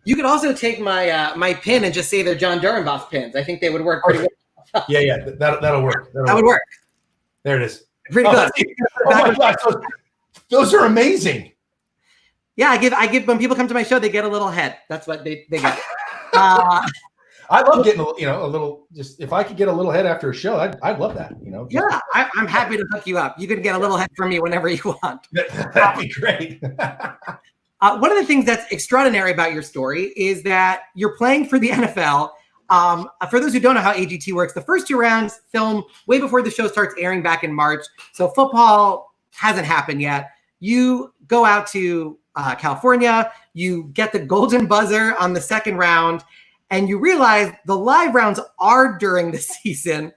You could also take my my pin and just say they're Jon Dorenbos pins. I think they would work pretty well. Yeah, that'll work. That would work. There it is. Pretty good. Oh my gosh, those are amazing. Yeah, I give when people come to my show, they get a little head. That's what they get. I love getting a little. Just if I could get a little head after a show, I'd love that. Yeah, I'm happy to hook you up. You can get a little head from me whenever you want. That'd be great. One of the things that's extraordinary about your story is that you're playing for the NFL. For those who don't know how AGT works, the first 2 rounds film way before the show starts airing back in March. So football hasn't happened yet. You go out to California, you get the golden buzzer on the 2nd round, and you realize the live rounds are during the season.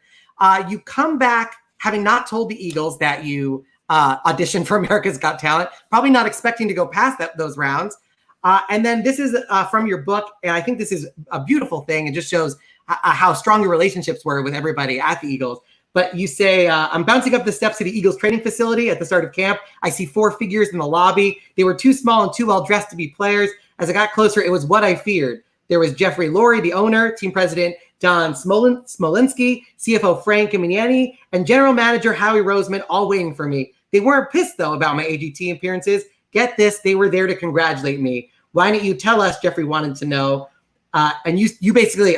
You come back having not told the Eagles that you auditioned for America's Got Talent, probably not expecting to go past those rounds. And then this is from your book, and I think this is a beautiful thing. It just shows how strong your relationships were with everybody at the Eagles. But you say, I'm bouncing up the steps to the Eagles training facility at the start of camp. I see 4 figures in the lobby. They were too small and too well dressed to be players. As I got closer, it was what I feared. There was Jeffrey Lurie, the owner, team president Don Smolinski, CFO Frank Caminiani, and general manager Howie Roseman, all waiting for me. They weren't pissed, though, about my AGT appearances. Get this, they were there to congratulate me. Why didn't you tell us? Jeffrey wanted to know. And you basically,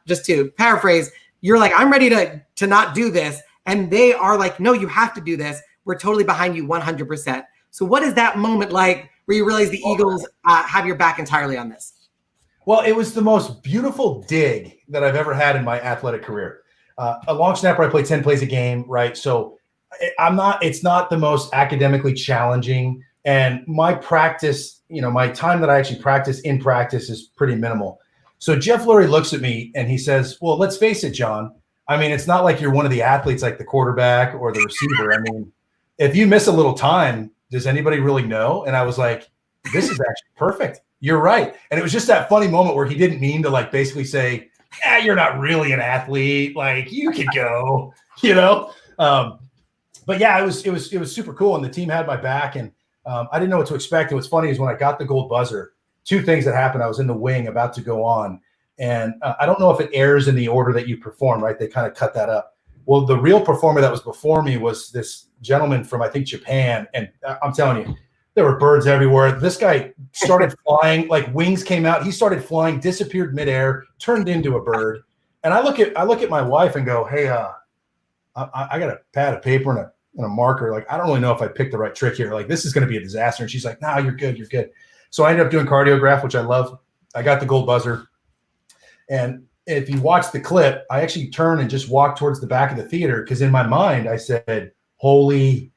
just to paraphrase, you're like, I'm ready to not do this. And they are like, no, you have to do this. We're totally behind you 100%. So what is that moment like where you realize the Eagles have your back entirely on this? Well, it was the most beautiful dig that I've ever had in my athletic career. A long snapper, I play 10 plays a game, right? So it's not the most academically challenging. And my practice, my time that I actually practice in practice is pretty minimal. So Jeff Lurie looks at me and he says, well, let's face it, John. I mean, it's not like you're one of the athletes like the quarterback or the receiver. I mean, if you miss a little time, does anybody really know? And I was like, this is actually perfect. You're right. And it was just that funny moment where he didn't mean to like basically say, you're not really an athlete. Like you could go, But yeah, it was super cool. And the team had my back. And I didn't know what to expect. And what's funny is when I got the gold buzzer, two things that happened. I was in the wing about to go on. And I don't know if it airs in the order that you perform, right? They kind of cut that up. Well, the real performer that was before me was this gentleman from, I think, Japan. And I'm telling you, there were birds everywhere. This guy started flying, like wings came out. He started flying, disappeared midair, turned into a bird. And I look at my wife and go, hey, I got a pad of paper and a marker. Like, I don't really know if I picked the right trick here. Like, this is going to be a disaster. And she's like, no, you're good. You're good. So I ended up doing cardiograph, which I love. I got the gold buzzer. And if you watch the clip, I actually turned and just walked towards the back of the theater because in my mind I said, holy,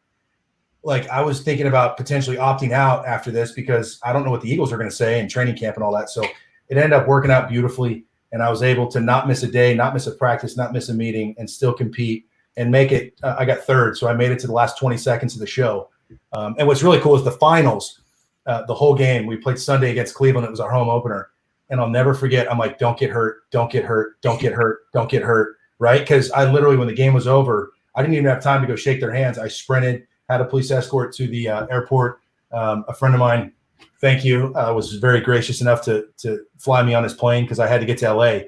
like I was thinking about potentially opting out after this because I don't know what the Eagles are going to say in training camp and all that. So it ended up working out beautifully. And I was able to not miss a day, not miss a practice, not miss a meeting, and still compete and make it. I got third, so I made it to the last 20 seconds of the show. And what's really cool is the finals, the whole game. We played Sunday against Cleveland. It was our home opener. And I'll never forget, I'm like, don't get hurt, don't get hurt, don't get hurt, don't get hurt, right? Because I literally, when the game was over, I didn't even have time to go shake their hands. I sprinted, had a police escort to the airport. A friend of mine, thank you, was very gracious enough to fly me on his plane because I had to get to LA.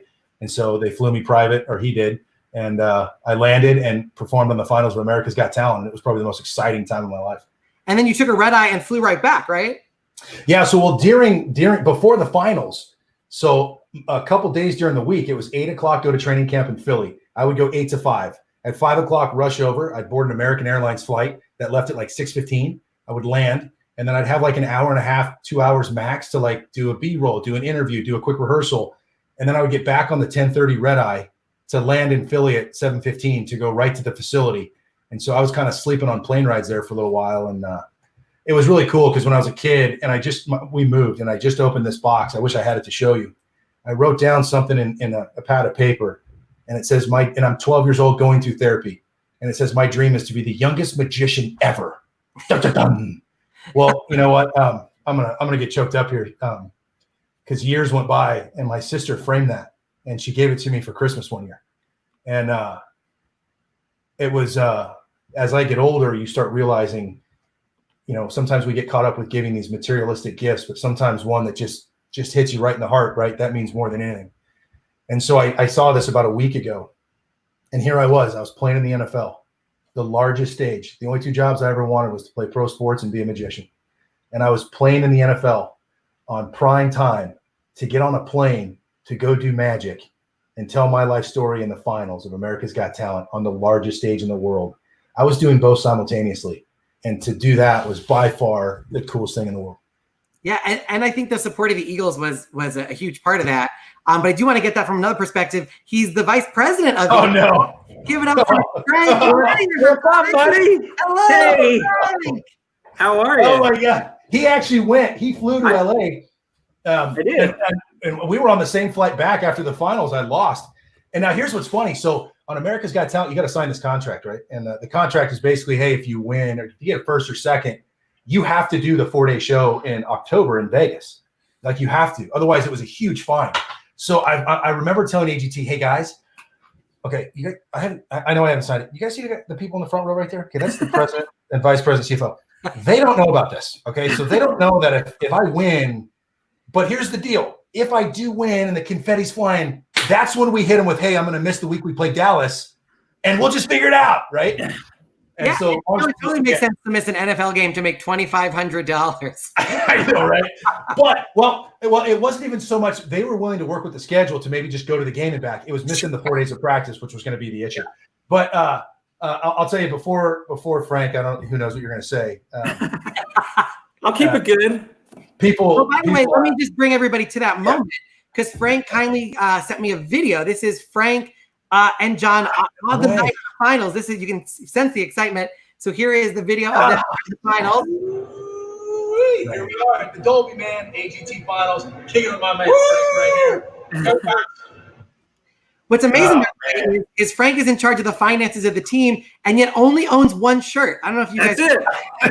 And so they flew me private, or he did. And I landed and performed on the finals of America's Got Talent. It was probably the most exciting time of my life. And then you took a red eye and flew right back, right? Yeah. So, well, before the finals, so a couple days during the week, it was 8 o'clock, go to training camp in Philly. I would go 8 to 5. At 5 o'clock, rush over. I'd board an American Airlines flight that left at like 6:15. I would land, and then I'd have like an hour and a half, 2 hours max to like do a B-roll, do an interview, do a quick rehearsal. And then I would get back on the 10:30 red eye to land in Philly at 7:15 to go right to the facility. And so I was kind of sleeping on plane rides there for a little while. And it was really cool because when I was a kid and we moved and I just opened this box. I wish I had it to show you. I wrote down something in a pad of paper, and it says and I'm 12 years old going through therapy. And it says, my dream is to be the youngest magician ever. Dun, dun, dun. Well, you know what? I'm gonna get choked up here because years went by and my sister framed that and she gave it to me for Christmas one year. And it was as I get older, you start realizing, you know, sometimes we get caught up with giving these materialistic gifts, but sometimes one that just hits you right in the heart, right? That means more than anything. And so I saw this about a week ago, and here I was playing in the NFL, the largest stage. The only two jobs I ever wanted was to play pro sports and be a magician. And I was playing in the NFL on prime time to get on a plane to go do magic and tell my life story in the finals of America's Got Talent on the largest stage in the world. I was doing both simultaneously. And to do that was by far the coolest thing in the world. Yeah, and I think the support of the Eagles was a huge part of that. But I do want to get that from another perspective. He's the vice president of. Oh no! Give it up for Frank. What's up, buddy? Hello. Hey. Frank. How are you? Oh my God! He actually went. He flew to LA. I did. And we were on the same flight back after the finals. I lost. And now here's what's funny. So on America's Got Talent, you got to sign this contract, right? And the contract is basically, hey, if you win or if you get first or second, you have to do the 4-day show in October in Vegas. Like you have to. Otherwise, it was a huge fine. So I remember telling AGT, hey guys, okay, you guys, I know I haven't signed it. You guys see the people in the front row right there? Okay, that's the president and vice president, CFO. They don't know about this. Okay, so they don't know that if I win, but here's the deal. If I do win and the confetti's flying, that's when we hit them with, hey, I'm going to miss the week we play Dallas, and we'll just figure it out, right? And yeah, so it totally makes sense to miss an NFL game to make $2,500. I know, right? But well, it wasn't even so much. They were willing to work with the schedule to maybe just go to the game and back. It was missing the 4 days of practice, which was going to be the issue. But I'll tell you before Frank, I don't. Who knows what you're going to say? I'll keep it good. People. Oh, by the way, let me just bring everybody to that moment because Frank kindly sent me a video. This is Frank and John on the night of the finals. This is, you can sense the excitement. So here is the video of the finals. Here we are at the Dolby, man. AGT finals, kicking them on my right here. What's amazing about Frank is Frank is in charge of the finances of the team and yet only owns one shirt. I don't know if you guys. That's it.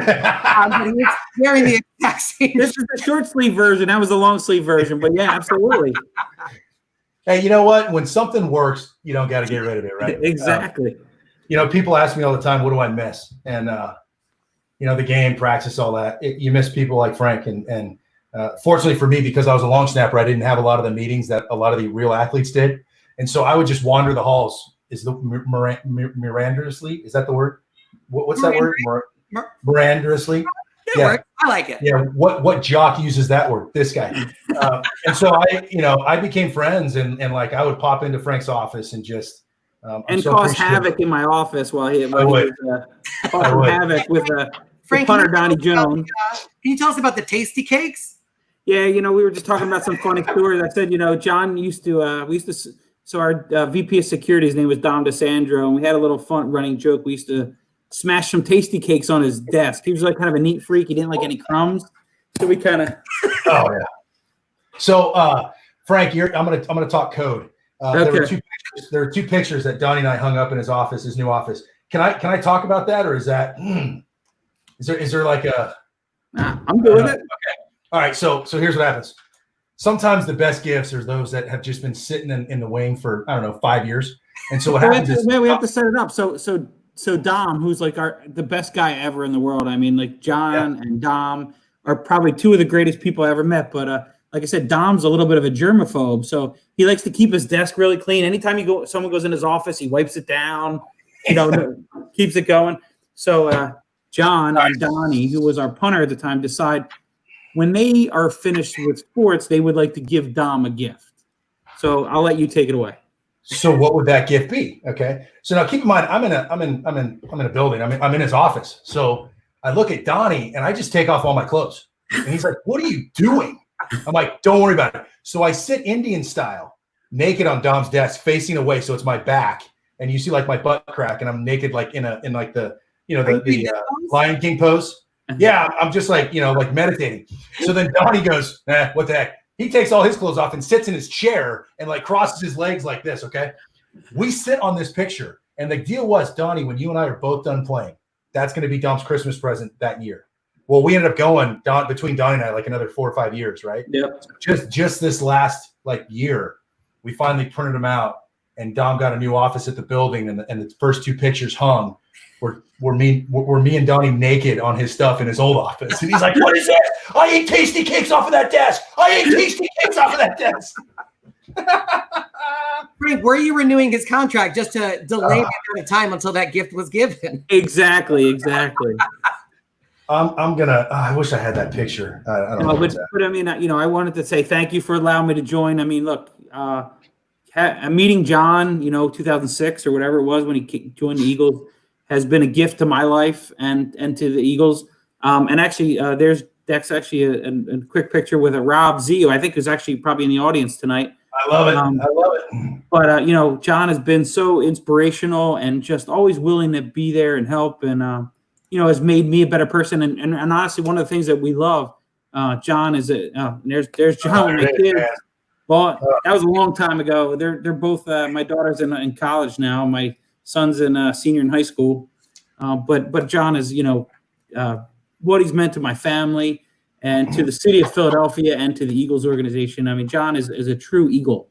But he's wearing the exact same. This is the short sleeve version. That was the long sleeve version. But yeah, absolutely. Hey, you know what? When something works, you don't got to get rid of it, right? Exactly. You know, people ask me all the time, what do I miss? And, the game, practice, all that. You miss people like Frank. And fortunately for me, because I was a long snapper, I didn't have a lot of the meetings that a lot of the real athletes did. And so I would just wander the halls. Is the Mirandously? Is that the word? What's that word? Mirandously? Yeah. I like it. Yeah. What jock uses that word? This guy. And so I became friends and like I would pop into Frank's office and just and cause havoc in my office while he was causing havoc with Frank, punter Donnie Jones. Can you tell us about the tasty cakes? Yeah, we were just talking about some funny stories. I said, John used to so our VP of security, his name was Dom DeSandro, and we had a little fun running joke. We used to smash some tasty cakes on his desk. He was like kind of a neat freak. He didn't like any crumbs, so we kind of. Oh yeah. So Frank, I'm gonna talk code. Okay. There are two pictures that Donnie and I hung up in his office, his new office. Can I talk about that, or is that is there like a? I'm good with it. Okay. All right. So here's what happens. Sometimes the best gifts are those that have just been sitting in the wing for, I don't know, 5 years. And so what happens is we have to set it up. So Dom, who's like the best guy ever in the world. I mean, like John and Dom are probably two of the greatest people I ever met. But like I said, Dom's a little bit of a germaphobe. So he likes to keep his desk really clean. Anytime someone goes in his office, he wipes it down, keeps it going. So John and Donnie, who was our punter at the time, decide when they are finished with sports, they would like to give Dom a gift. So I'll let you take it away. So what would that gift be? Okay. So now keep in mind, I'm in a building. I'm in his office. So I look at Donnie and I just take off all my clothes. And he's like, "What are you doing?" I'm like, "Don't worry about it." So I sit Indian style, naked on Dom's desk, facing away. So it's my back. And you see like my butt crack and I'm naked like in like the Lion King pose. Yeah, I'm just like meditating. So then Donnie goes, what the heck? He takes all his clothes off and sits in his chair and like crosses his legs like this, okay? We sit on this picture. And the deal was, Donnie, when you and I are both done playing, that's going to be Dom's Christmas present that year. Well, we ended up going between Donnie and I like another 4 or 5 years, right? Yep. Just this last year, we finally printed them out and Dom got a new office at the building and the first two pictures hung. Were me and Donnie naked on his stuff in his old office. And he's like, "What is this? I ate tasty cakes off of that desk. I ate tasty cakes off of that desk." Frank, were you renewing his contract just to delay the amount of time until that gift was given? Exactly. I'm gonna. I wish I had that picture. I don't know. But I mean, I wanted to say thank you for allowing me to join. I mean, look, meeting John, 2006 or whatever it was when he joined the Eagles, has been a gift to my life and to the Eagles. And actually, that's actually a quick picture with a Rob Z, who I think is actually probably in the audience tonight. I love it. I love it. But John has been so inspirational and just always willing to be there and help, and has made me a better person. And honestly, one of the things that we love, John is there's John with my kids. Well, that was a long time ago. They're both my daughter's in college now. My son's in senior in high school, but John is what he's meant to my family and to the city of Philadelphia and to the Eagles organization. I mean, John is a true Eagle.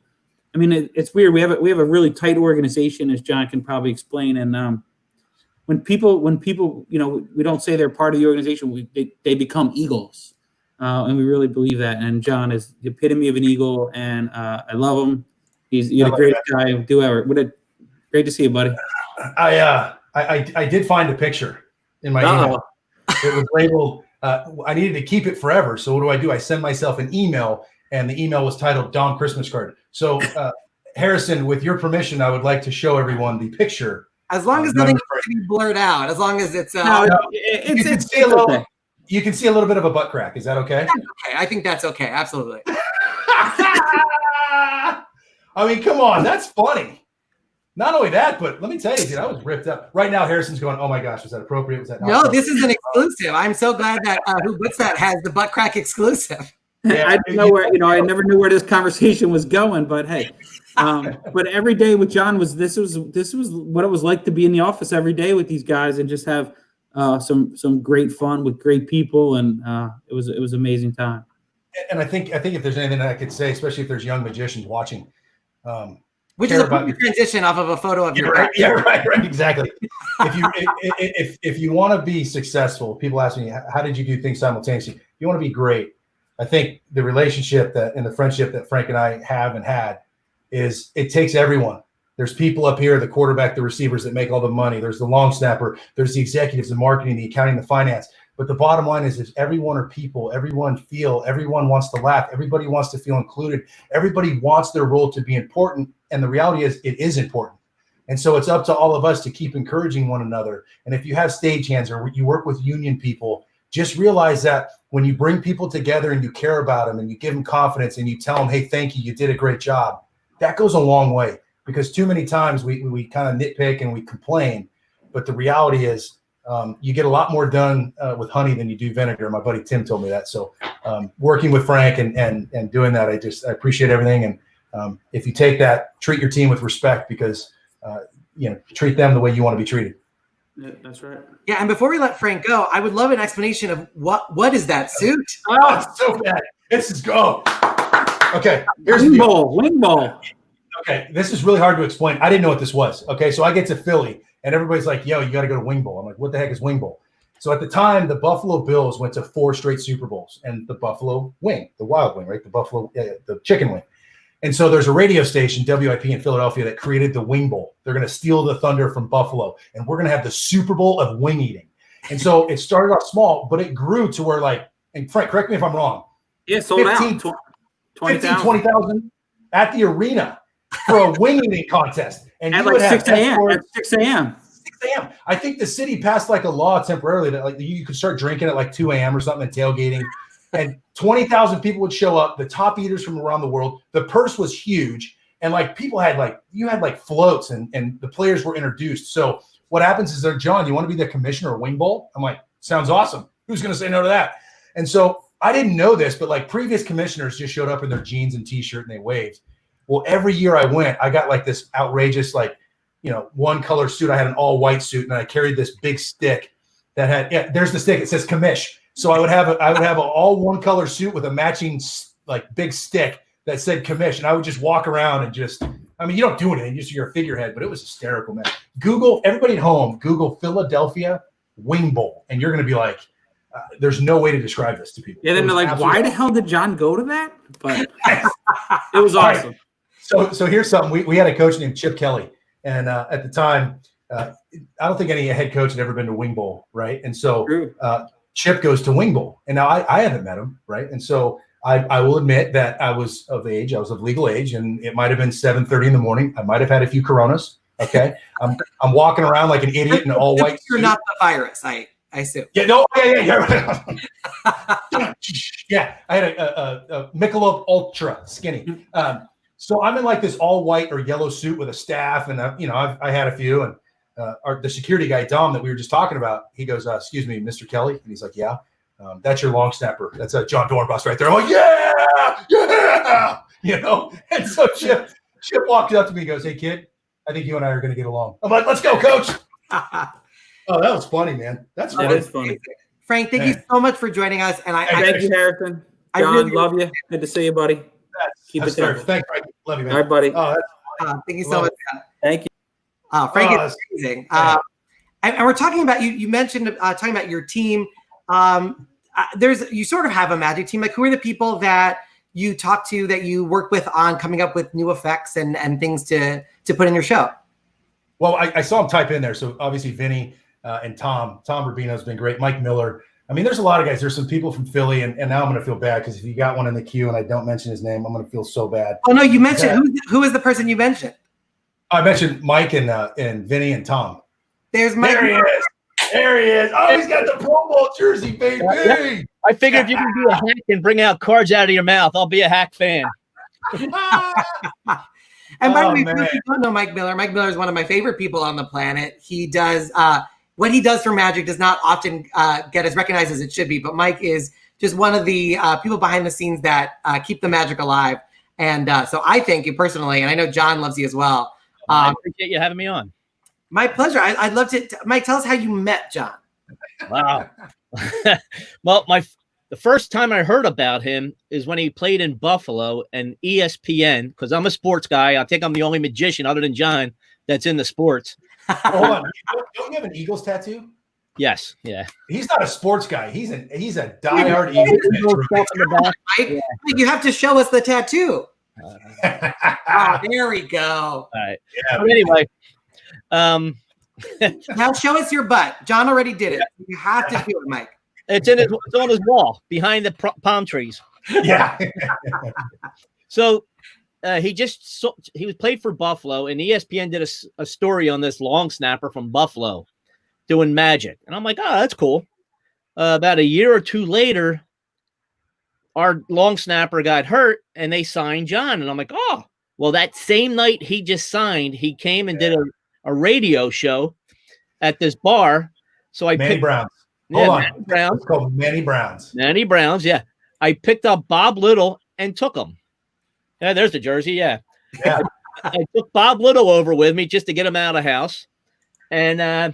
I mean, it's weird. We have a really tight organization, as John can probably explain. And when people we don't say they're part of the organization, they become Eagles, and we really believe that. And John is the epitome of an Eagle, and I love him. You're the greatest guy do ever. Great to see you, buddy. I did find a picture in my email. It was labeled. I needed to keep it forever. So what do? I send myself an email, and the email was titled "Dom Christmas Card." So Harrison, with your permission, I would like to show everyone the picture. As long as nothing can be blurred out. As long as it's you can see a little bit of a butt crack. Is that okay? That's okay. I think that's okay. Absolutely. I mean, come on, that's funny. Not only that, but let me tell you, dude, I was ripped up. Right now, Harrison's going, "Oh my gosh, was that appropriate? Was that not No, appropriate?" this is an exclusive. I'm so glad that Who Butts That has the butt crack exclusive. Yeah, I didn't know where, I never knew where this conversation was going, but hey, but every day with John was what it was like to be in the office every day with these guys and just have some great fun with great people, and it was an amazing time. And I think if there's anything that I could say, especially if there's young magicians watching, Which is a perfect transition off of a photo of your right. Yeah, right, exactly. If you want to be successful, people ask me, how did you do things simultaneously? If you want to be great, I think the relationship and the friendship that Frank and I have and had is it takes everyone. There's people up here, the quarterback, the receivers that make all the money. There's the long snapper. There's the executives, the marketing, the accounting, the finance. But the bottom line is everyone are people. Everyone wants to laugh. Everybody wants to feel included. Everybody wants their role to be important. And the reality is it is important. And so it's up to all of us to keep encouraging one another. And if you have stagehands or you work with union people, just realize that when you bring people together and you care about them and you give them confidence and you tell them, hey, thank you, you did a great job, that goes a long way. Because too many times we kind of nitpick and we complain. But the reality is you get a lot more done with honey than you do vinegar. My buddy Tim told me that. So working with Frank and doing that, I appreciate everything. And if you take that, treat your team with respect because, treat them the way you want to be treated. Yeah, that's right. Yeah, and before we let Frank go, I would love an explanation of what is that suit? Oh, it's so bad. This is go. Okay, here's Wing ball. Okay, this is really hard to explain. I didn't know what this was. Okay, so I get to Philly, and everybody's like, yo, you got to go to Wing Bowl. I'm like, what the heck is Wing Bowl? So at the time, the Buffalo Bills went to 4 straight Super Bowls, and the Buffalo Wing, the wild wing, right? The chicken wing. And so there's a radio station, WIP in Philadelphia, that created the Wing Bowl. They're going to steal the thunder from Buffalo, and we're going to have the Super Bowl of wing eating. And so it started off small, but it grew to where and Frank, correct me if I'm wrong. Yeah, sold out. 20,000 at the arena for a wing eating contest. And at like 6 a.m. At 6 a.m. 6 a.m. I think the city passed like a law temporarily that you could start drinking at like 2 a.m. or something and tailgating. And 20,000 people would show up, the top eaters from around the world. The purse was huge. And people had you had floats and the players were introduced. So what happens is John, you want to be the commissioner of Wing Bowl? I'm like, sounds awesome. Who's going to say no to that? And so I didn't know this, but previous commissioners just showed up in their jeans and t-shirt and they waved. Well, every year I went, I got this outrageous, one color suit. I had an all white suit and I carried this big stick that had, there's the stick. It says commish. So I would have an all one color suit with a matching big stick that said commish. And I would just walk around and you don't do anything, just you're a figurehead, but it was hysterical, man. Everybody at home, Google Philadelphia Wing Bowl. And you're going to be like, there's no way to describe this to people. Yeah, then they're like, why the hell did John go to that? But it was awesome. Right. So here's something. We had a coach named Chip Kelly. And at the time, I don't think any head coach had ever been to Wing Bowl, right? And so Chip goes to Wing Bowl. And now I haven't met him, right? And so I will admit that I was of age. I was of legal age. And it might have been 7:30 in the morning. I might have had a few Coronas, okay? I'm walking around like an idiot in an all-white suit. You're not the virus, I assume. Yeah, no, yeah. Yeah, I had a Michelob Ultra skinny. So I'm in this all white or yellow suit with a staff, and I had a few. And the security guy Dom that we were just talking about, he goes, "Excuse me, Mr. Kelly," and he's like, "Yeah, that's your long snapper. That's a JON DORENBOS right there." I'm like, "Yeah," And so Chip walked up to me and goes, "Hey kid, I think you and I are going to get along." I'm like, "Let's go, coach." Oh, that was funny, man. That is funny. Frank, thank you so much for joining us. And thank you, Harrison. John, really love you. Good to see you, buddy. Keep it there. Thanks, Frank. Love you, man. All right, buddy. Thank you so much. Thank you. Frank is amazing. And we're talking about you mentioned talking about your team. You sort of have a magic team. Who are the people that you talk to that you work with on coming up with new effects and things to put in your show? Well, I saw him type in there. So obviously Vinny and Tom Rubino's been great. Mike Miller. I mean, there's a lot of guys. There's some people from Philly, and now I'm going to feel bad because if you got one in the queue and I don't mention his name, I'm going to feel so bad. Oh no, you mentioned who is the person you mentioned? I mentioned Mike and Vinny and Tom. There's Mike. There he is. There he is. Oh, he's got the Pro Bowl jersey, baby. Yeah. I figured if you can be a hack and bring out cards out of your mouth, I'll be a hack fan. And by the way, if you don't know Mike Miller is one of my favorite people on the planet. He does what he does for Magic does not often get as recognized as it should be, but Mike is just one of the people behind the scenes that keep the Magic alive. And so I thank you personally, and I know John loves you as well. I appreciate you having me on. My pleasure. I'd love to. Mike, tell us how you met John. Wow. Well, The first time I heard about him is when he played in Buffalo and ESPN, because I'm a sports guy. I think I'm the only magician other than John that's in the sports. Hold on. Don't you have an Eagles tattoo? Yes. Yeah. He's not a sports guy. He's a diehard Eagles fan. Right? You have to show us the tattoo. Oh, there we go. All right. Yeah. But anyway, Now show us your butt. John already did it. You have to do it, Mike. it's on his wall behind the palm trees. Yeah. So he was played for Buffalo, and ESPN did a story on this long snapper from Buffalo doing magic, and I'm like, oh, that's cool. About a year or two later, our long snapper got hurt, and they signed John, and I'm like, oh, well, that same night he just signed, he came and did a radio show at this bar. So I Manny picked Browns. Yeah, Hold on. Manny Browns. It's called Manny Browns. Manny Browns, yeah. I picked up Bob Little and took him. Yeah, there's the jersey, yeah. Yeah. I took Bob Little over with me just to get him out of the house. And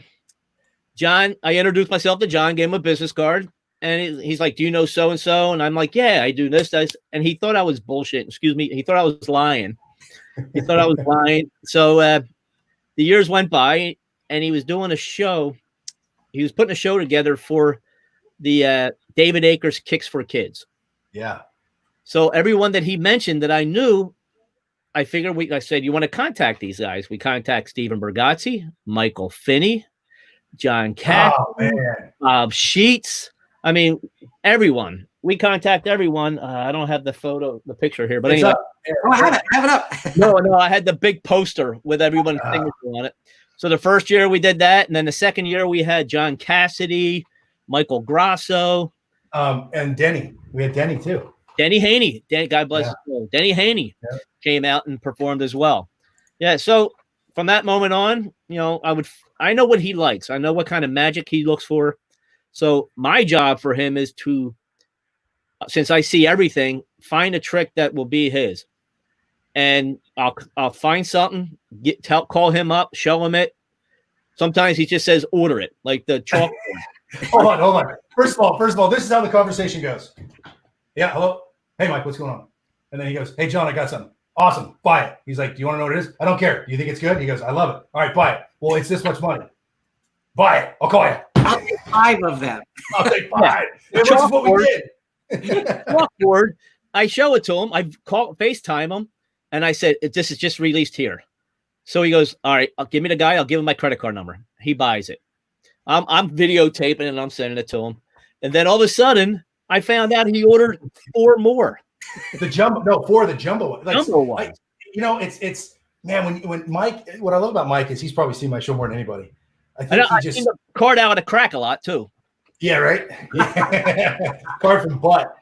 John, I introduced myself to John, gave him a business card. And he's like, do you know so-and-so? And I'm like, yeah, I do this. And he thought I was bullshit. Excuse me. He thought I was lying. He thought I was lying. So the years went by, and he was doing a show. He was putting a show together for the David Akers Kicks for Kids. Yeah. So everyone that he mentioned that I knew, I figured I said, you want to contact these guys? We contact Stephen Rigazzi, Michael Finney, John Cash, Bob Sheets. I mean, everyone. We contact everyone. I don't have the picture here, but anyway. Oh, I have it up. No, I had the big poster with everyone's signature on it. So the first year we did that, and then the second year we had John Cassidy, Michael Grasso, and Denny. We had Denny too. Denny Haney. God bless his soul. Denny Haney came out and performed as well. Yeah. So from that moment on, I know what he likes. I know what kind of magic he looks for. So my job for him is to, since I see everything, find a trick that will be his. And I'll find something, call him up, show him it. Sometimes he just says, order it, like the chalkboard. Hold on. First of all, this is how the conversation goes. Yeah, hello. Hey, Mike, what's going on? And then he goes, hey, John, I got something. Awesome. Buy it. He's like, do you want to know what it is? I don't care. Do you think it's good? He goes, I love it. All right, buy it. Well, it's this much money. Buy it. I'll call you. I'll take 5 of them. I'll take 5. Yeah. Which is what we did. Chalkboard. I show it to him. I FaceTime him. And I said, this is just released here. So he goes, all right, give me the guy. I'll give him my credit card number. He buys it. I'm videotaping and I'm sending it to him. And then all of a sudden, I found out he ordered 4 more. 4 of the jumbo ones. Jumbo ones. It's man, when Mike, what I love about Mike is he's probably seen my show more than anybody. I think I seen the card out of the crack a lot too. Yeah, right. Card from butt.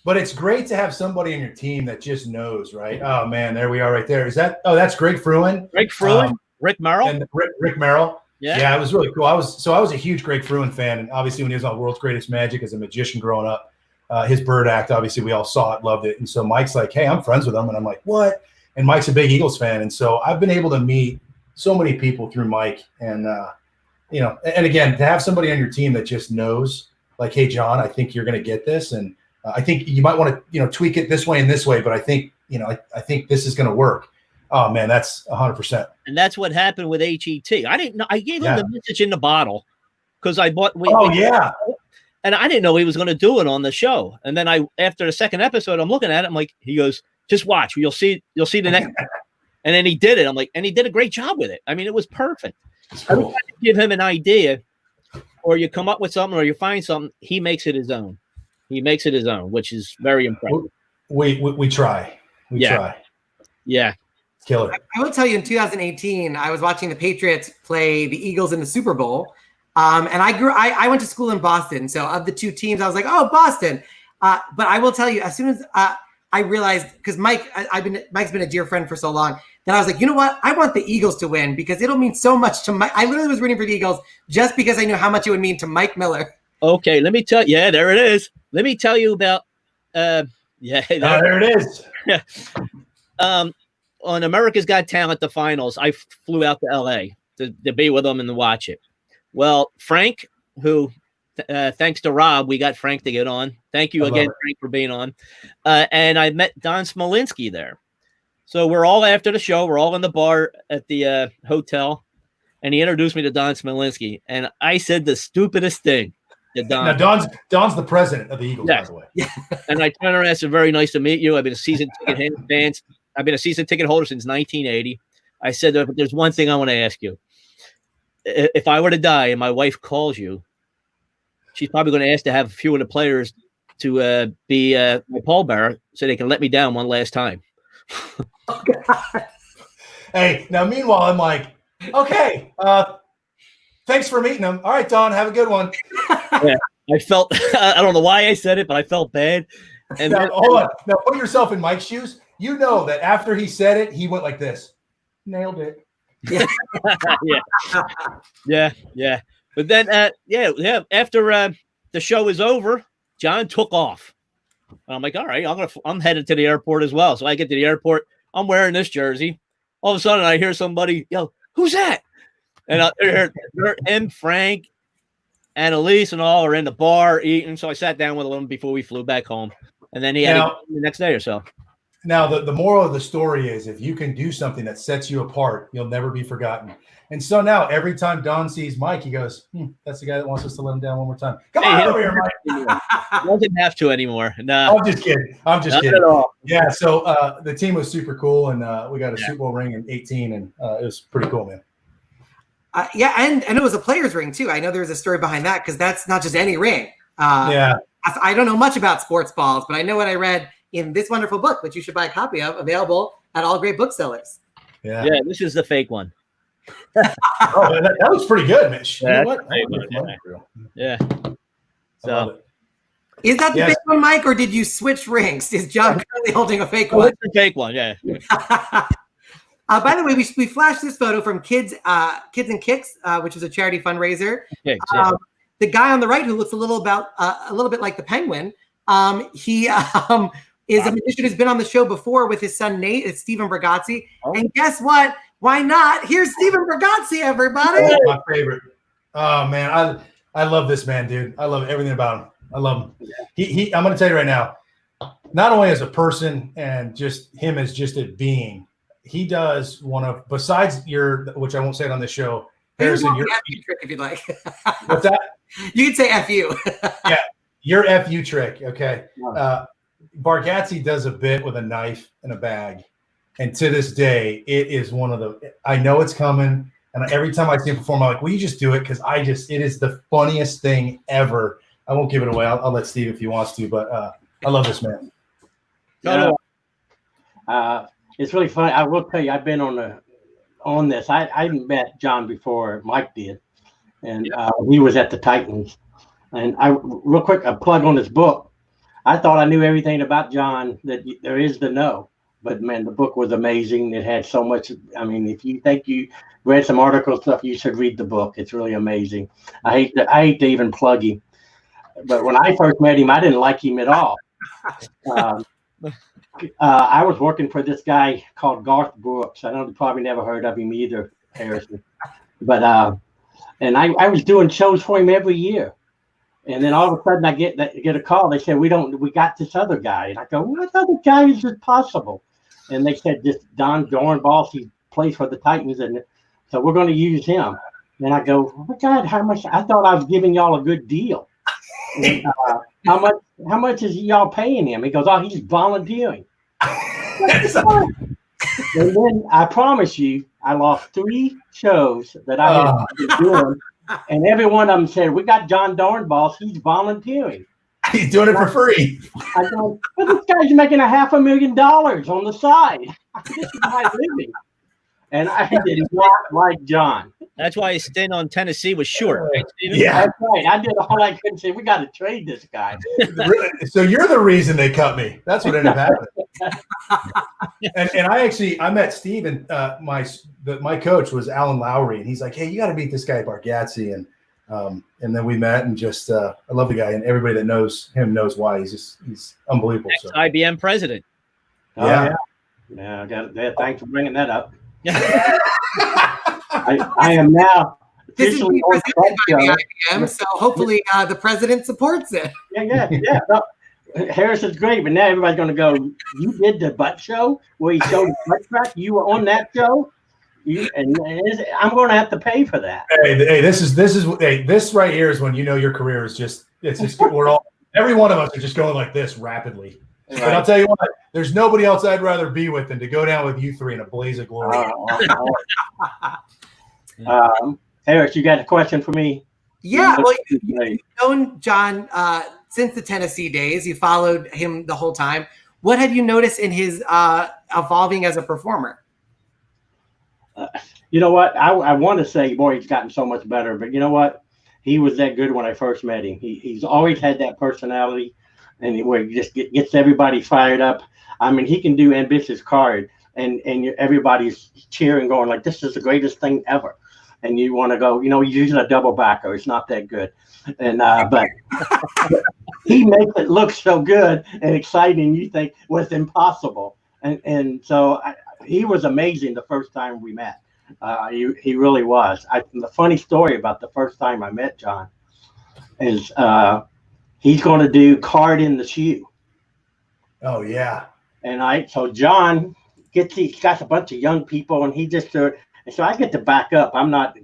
But it's great to have somebody in your team that just knows, right? Oh man, there we are, right there. That's Greg Fruin. Rick Merrill, and Rick Merrill. Yeah, it was really cool. I was a huge Greg Fruin fan, and obviously when he was on World's Greatest Magic as a magician growing up, his bird act, obviously we all saw it, loved it, and so Mike's like, hey, I'm friends with him, and I'm like, what? And Mike's a big Eagles fan, and so I've been able to meet so many people through Mike, and and again, to have somebody on your team that just knows, like, hey, John, I think you're going to get this, and I think you might want to, tweak it this way and this way, but I think, I think this is going to work. Oh man, that's 100%. And that's what happened with HET. I didn't know. I gave him the message in the bottle because I bought. And I didn't know he was going to do it on the show. And then after the second episode, I'm looking at it. I'm like, he goes, just watch. You'll see the next. And then he did it. I'm like, and he did a great job with it. I mean, it was perfect. Cool. Every time you give him an idea, or you come up with something, or you find something, he makes it his own. He makes it his own, which is very impressive. We try. We try. Yeah. Killer. I will tell you, in 2018, I was watching the Patriots play the Eagles in the Super Bowl. And I went to school in Boston. So of the two teams, I was like, oh, Boston. But I will tell you, as soon as I realized, because Mike's been a dear friend for so long, that I was like, you know what? I want the Eagles to win because it'll mean so much to Mike. I literally was rooting for the Eagles just because I knew how much it would mean to Mike Miller. Okay, let me tell you. Yeah, there it is. Let me tell you about. There it is. On America's Got Talent, the finals, I flew out to LA to be with them and to watch it. Well, Frank, who thanks to Rob, we got Frank to get on. Thank you again, Frank, for being on. And I met Don Smolinski there. So we're all after the show. We're all in the bar at the hotel. And he introduced me to Don Smolinski. And I said the stupidest thing to Don. Now, Don's the president of the Eagles, by the way. Yeah. And I turned around and said, very nice to meet you. I've been a season ticket holder since 1980. I said, but there's one thing I want to ask you. If I were to die and my wife calls you, she's probably going to ask to have a few of the players to be my pallbearer so they can let me down one last time. Oh, God. Hey, now meanwhile, I'm like, okay, thanks for meeting him. All right, Don, have a good one. Yeah, I felt, I don't know why I said it, but I felt bad. And now, hold on. Now, put yourself in Mike's shoes. You know that after he said it, he went like this. Nailed it. Yeah. But then, after the show is over, John took off. And I'm like, all right, I'm headed to the airport as well. So I get to the airport. I'm wearing this jersey. All of a sudden, I hear somebody yell, "Who's that?" And I hear him, Frank, and Elise, and all are in the bar eating. So I sat down with them before we flew back home. And then he had to go the next day or so. Now, the moral of the story is if you can do something that sets you apart, you'll never be forgotten. And so now every time Don sees Mike, he goes, that's the guy that wants us to let him down one more time. Come on over here, Mike. Doesn't have to anymore. No. I'm just kidding. Not at all. Yeah, so the team was super cool, and we got a Super Bowl ring in 18, and it was pretty cool, man. And it was a player's ring, too. I know there's a story behind that because that's not just any ring. I don't know much about sports balls, but I know what I read in this wonderful book, which you should buy a copy of, available at all great booksellers. Yeah, this is the fake one. That was pretty good, Mitch. Yeah, you know what? Yeah. So, is that the fake one, Mike, or did you switch rings? Is John currently holding a fake one? It's the fake one, yeah. By the way, we flashed this photo from Kids and Kicks, which is a charity fundraiser. Kicks, the guy on the right who looks a little bit like the Penguin. He is a magician who's been on the show before with his son Nate. It's Stephen Rigazzi. And guess what? Why not? Here's Stephen Rigazzi, everybody. My favorite. Oh man, I love this man, dude. I love everything about him. I love him. He I'm gonna tell you right now, not only as a person and just him as just a being, he does one of, besides which I won't say it on the show, Harrison, your FU trick if you'd like. What's that? You can say FU. Yeah, your FU trick. Okay. Bargatze does a bit with a knife and a bag. And to this day, it is one of I know it's coming. And every time I see him perform, I'm like, will you just do it? Because it is the funniest thing ever. I won't give it away. I'll let Steve if he wants to, but I love this man. It's really funny. I will tell you, I've been on this. I met John before Mike did. And he was at the Titans. And real quick, a plug on his book. I thought I knew everything about John that there is to know. But, man, the book was amazing. It had so much. I mean, if you think you read some article stuff, you should read the book. It's really amazing. I hate to even plug him. But when I first met him, I didn't like him at all. I was working for this guy called Garth Brooks. I know you probably never heard of him either, Harrison. But and I was doing shows for him every year. And then all of a sudden I get a call. They said, we got this other guy. And I go, what other guy is this possible? And they said, this Jon Dorenbos, he plays for the Titans. And so we're going to use him. And I go, oh my God, how much? I thought I was giving y'all a good deal. And, how much is y'all paying him? He goes, oh, he's volunteering. And then I promise you, I lost 3 shows that I had been doing. And every one of them said, we got Jon Dorenbos. He's volunteering. He's doing it for free. I go, but this guy's making $500,000 on the side. This is my living. And I did not like John. That's why his stint on Tennessee was short. Right, yeah. That's right. I did all I could say. We got to trade this guy. So you're the reason they cut me. That's what ended up happening. And I met Steve, and my coach was Alan Lowry, and he's like, hey, you got to beat this guy Bargatze. And then we met, and just I love the guy, and everybody that knows him knows why. He's unbelievable. So. IBM president. Yeah. Thanks for bringing that up. I am now This is officially being on presented by that the show. IBM, so hopefully the president supports it. Yeah. No, Harrison's great, but now everybody's going to go, you did the butt show where he showed the butt crack? You were on that show? I'm going to have to pay for that. Hey, this right here is when you know your career is just every one of us are just going like this rapidly. Right. And I'll tell you what, there's nobody else I'd rather be with than to go down with you three in a blaze of glory. Harris, you got a question for me? Yeah, well, you've known John since the Tennessee days. You followed him the whole time. What have you noticed in his evolving as a performer? You know what? I want to say, boy, he's gotten so much better. But you know what? He was that good when I first met him. He's always had that personality, and where he just gets everybody fired up. I mean, he can do ambitious card, and everybody's cheering, going like, "This is the greatest thing ever." And you want to go, he's using a double backer. It's not that good. And but he makes it look so good and exciting. You think was impossible. And so he was amazing the first time we met. He really was. The funny story about the first time I met John is he's going to do card in the shoe. Oh yeah. And so John he's got a bunch of young people, and he just and so I get to back up. I'm not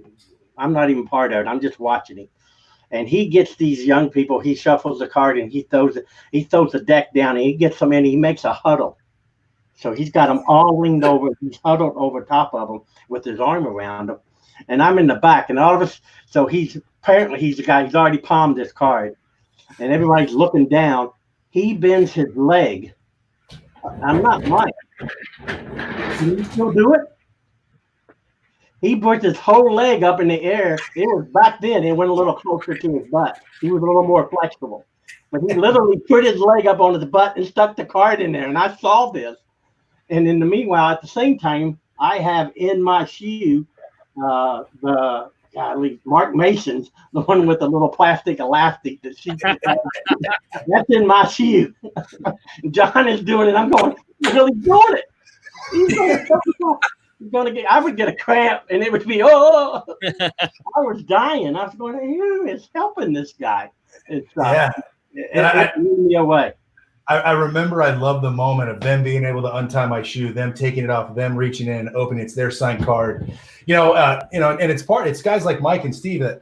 even part of it. I'm just watching him. And he gets these young people. He shuffles the card and he throws the deck down, and he gets them in. He makes a huddle. So he's got them all leaned over. He's huddled over top of them with his arm around them. And I'm in the back. And all of us, so he's the guy. He's already palmed this card, and everybody's looking down. He bends his leg. I'm not lying. Can you still do it? He put his whole leg up in the air. It was back then. It went a little closer to his butt. He was a little more flexible. But he literally put his leg up on his butt and stuck the card in there. And I saw this. And in the meanwhile, at the same time, I have in my shoe Mark Mason's, the one with the little plastic elastic that that's in my shoe. John is doing it. I'm going, he's really doing it. I would get a cramp, and it would be, I was dying. I was going, it's helping this guy. It's it blew me away. I remember I loved the moment of them being able to untie my shoe, them taking it off, them reaching in and opening it's their signed card. And it's guys like Mike and Steve that,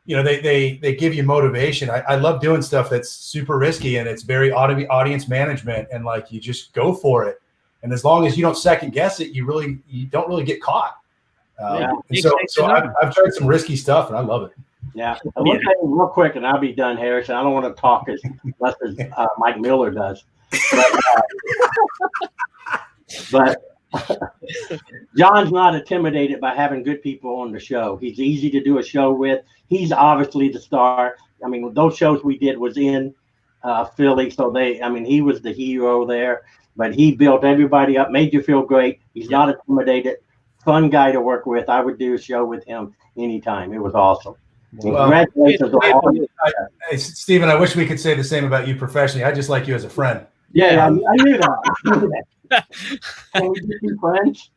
they give you motivation. I love doing stuff that's super risky, and it's very audience management, and like you just go for it. And as long as you don't second guess it, you don't really get caught. So I've tried some risky stuff, and I love it. Yeah. I will tell you real quick, and I'll be done, Harrison. I don't want to talk as much as Mike Miller does. But John's not intimidated by having good people on the show. He's easy to do a show with. He's obviously the star. I mean, those shows we did was in Philly, so he was the hero there. But he built everybody up, made you feel great. He's not intimidated. Fun guy to work with. I would do a show with him anytime. It was awesome. Well, congratulations on all you. Hey, Stephen, I wish we could say the same about you professionally. I just like you as a friend. Yeah, I knew that. Can we just be friends?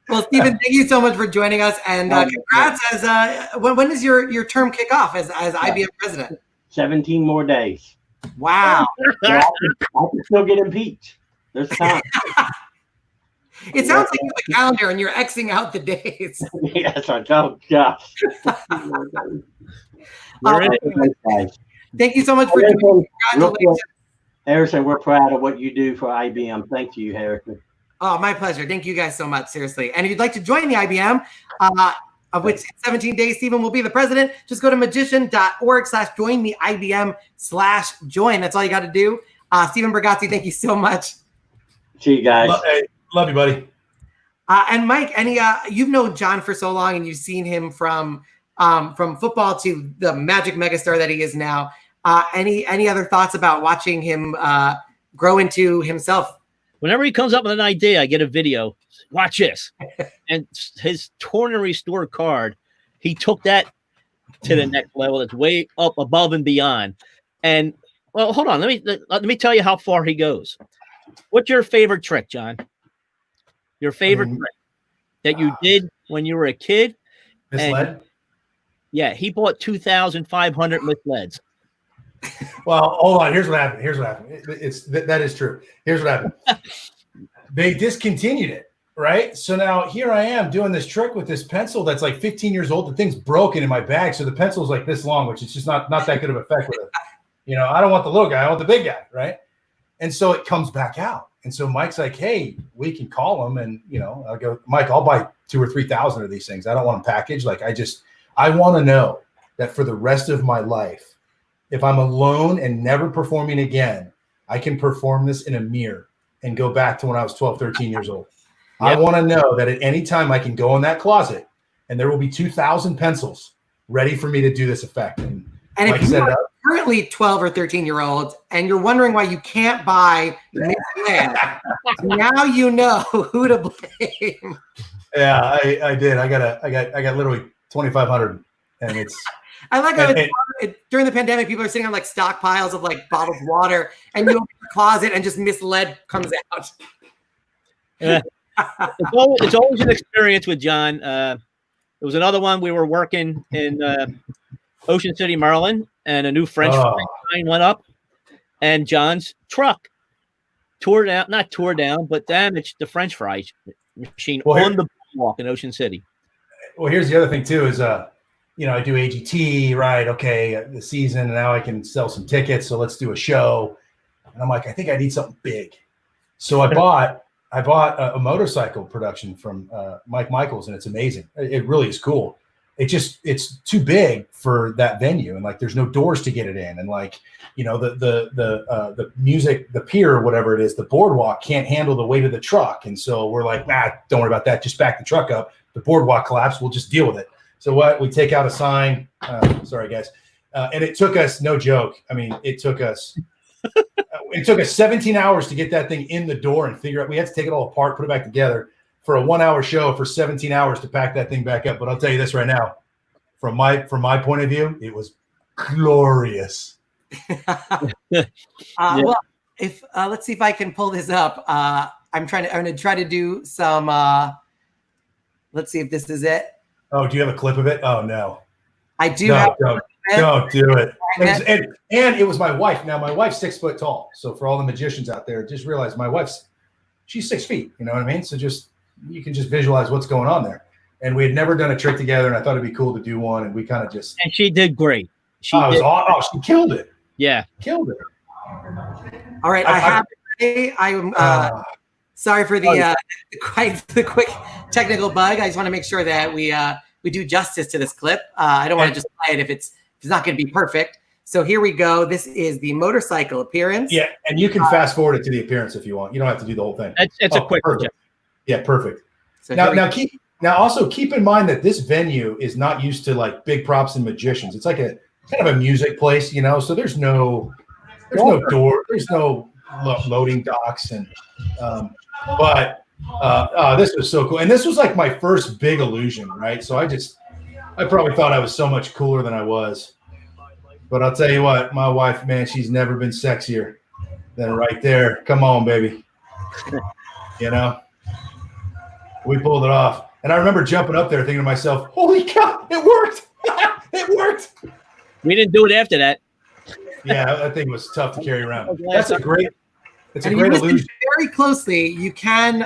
Well, Stephen, thank you so much for joining us, and congrats. As when does your term kick off as IBM president? 17 more days. Wow. I can still get impeached. There's time. It sounds like you have a calendar and you're Xing out the days. Yes, I know. Gosh. Thank you so much for doing it. Congratulations. Harrison, we're proud of what you do for IBM. Thank you, Harrison. Oh, my pleasure. Thank you guys so much. Seriously. And if you'd like to join the IBM, of which 17 days Stephen will be the president, just go to magician.org/join the IBM/join. That's all you got to do. Stephen Rigazzi, thank you so much. See you guys. Love you, buddy. And Mike, you've known John for so long, and you've seen him from football to the magic megastar that he is now. Any other thoughts about watching him grow into himself? Whenever he comes up with an idea, I get a video. Watch this. And his torn and restored card, he took that to the next level. It's way up above and beyond. And well, hold on. Let me tell you how far he goes. What's your favorite trick, John? Your favorite trick that you did when you were a kid? Misled? Yeah, he bought 2,500 misleds. Well, hold on. Here's what happened. That is true. Here's what happened. They discontinued it, right? So now here I am doing this trick with this pencil that's like 15 years old. The thing's broken in my bag, so the pencil's like this long, which is just not that good of effect with it. I don't want the little guy. I want the big guy, right? And so it comes back out. And so Mike's like, hey, we can call him. And, I'll go, Mike, I'll buy 2,000 or 3,000 of these things. I don't want them packaged. Like, I want to know that for the rest of my life, if I'm alone and never performing again, I can perform this in a mirror and go back to when I was 12, 13 years old. Yep. I want to know that at any time I can go in that closet and there will be 2,000 pencils ready for me to do this effect. And if you are currently 12 or 13-year-olds and you're wondering why you can't buy misled, now you know who to blame. Yeah, I did. I got literally 2,500, and it's. I like how during the pandemic, people are sitting on like stockpiles of like bottled water, and you open the closet and just misled comes out. Yeah. It's always an experience with John. There was another one. We were working in Ocean City, Maryland, and a new French fry sign went up, and John's truck not tore down, but damaged the French fry machine on the boardwalk in Ocean City. Well, here's the other thing too is I do AGT, right? Okay, the season, and now I can sell some tickets. So let's do a show. And I'm like, I think I need something big. So I bought a motorcycle production from Mike Michaels, and it's amazing. It really is cool. It's too big for that venue, and like there's no doors to get it in, and like the music, the pier or whatever it is, the boardwalk can't handle the weight of the truck, and so we're like, don't worry about that. Just back the truck up. The boardwalk collapsed. We'll just deal with it. So what? We take out a sign. Sorry, guys. And it took us, no joke. I mean, it took us 17 hours to get that thing in the door and figure out. We had to take it all apart, put it back together for a 1-hour show for 17 hours to pack that thing back up. But I'll tell you this right now, from my point of view, it was glorious. Well, if let's see if I can pull this up. I'm going to try to do some. Let's see if this is it. Oh, do you have a clip of it? Oh no, I do. Don't do it. And it was my wife. Now my wife's 6 foot tall. So for all the magicians out there, just realize she's 6 feet. You know what I mean? So you can just visualize what's going on there. And we had never done a trick together, and I thought it'd be cool to do one. And we kind of just. And she did great. She killed it. Yeah, killed it. All right, I'm sorry for the quick technical bug. I just want to make sure that we do justice to this clip. I don't want to just play it if it's not going to be perfect. So here we go. This is the motorcycle appearance. Yeah, and you can fast forward it to the appearance if you want. You don't have to do the whole thing. It's a quick perfect. Yeah, perfect. So now keep in mind that this venue is not used to like big props and magicians. It's like a kind of a music place, so there's no door, there's no loading docks, and but this was so cool. And this was like my first big illusion, right? So I probably thought I was so much cooler than I was. But I'll tell you what, my wife, man, she's never been sexier than right there. Come on, baby. We pulled it off. And I remember jumping up there thinking to myself, holy cow, it worked. It worked. We didn't do it after that. Yeah, that thing was tough to carry around. It's a great illusion. Very closely, you can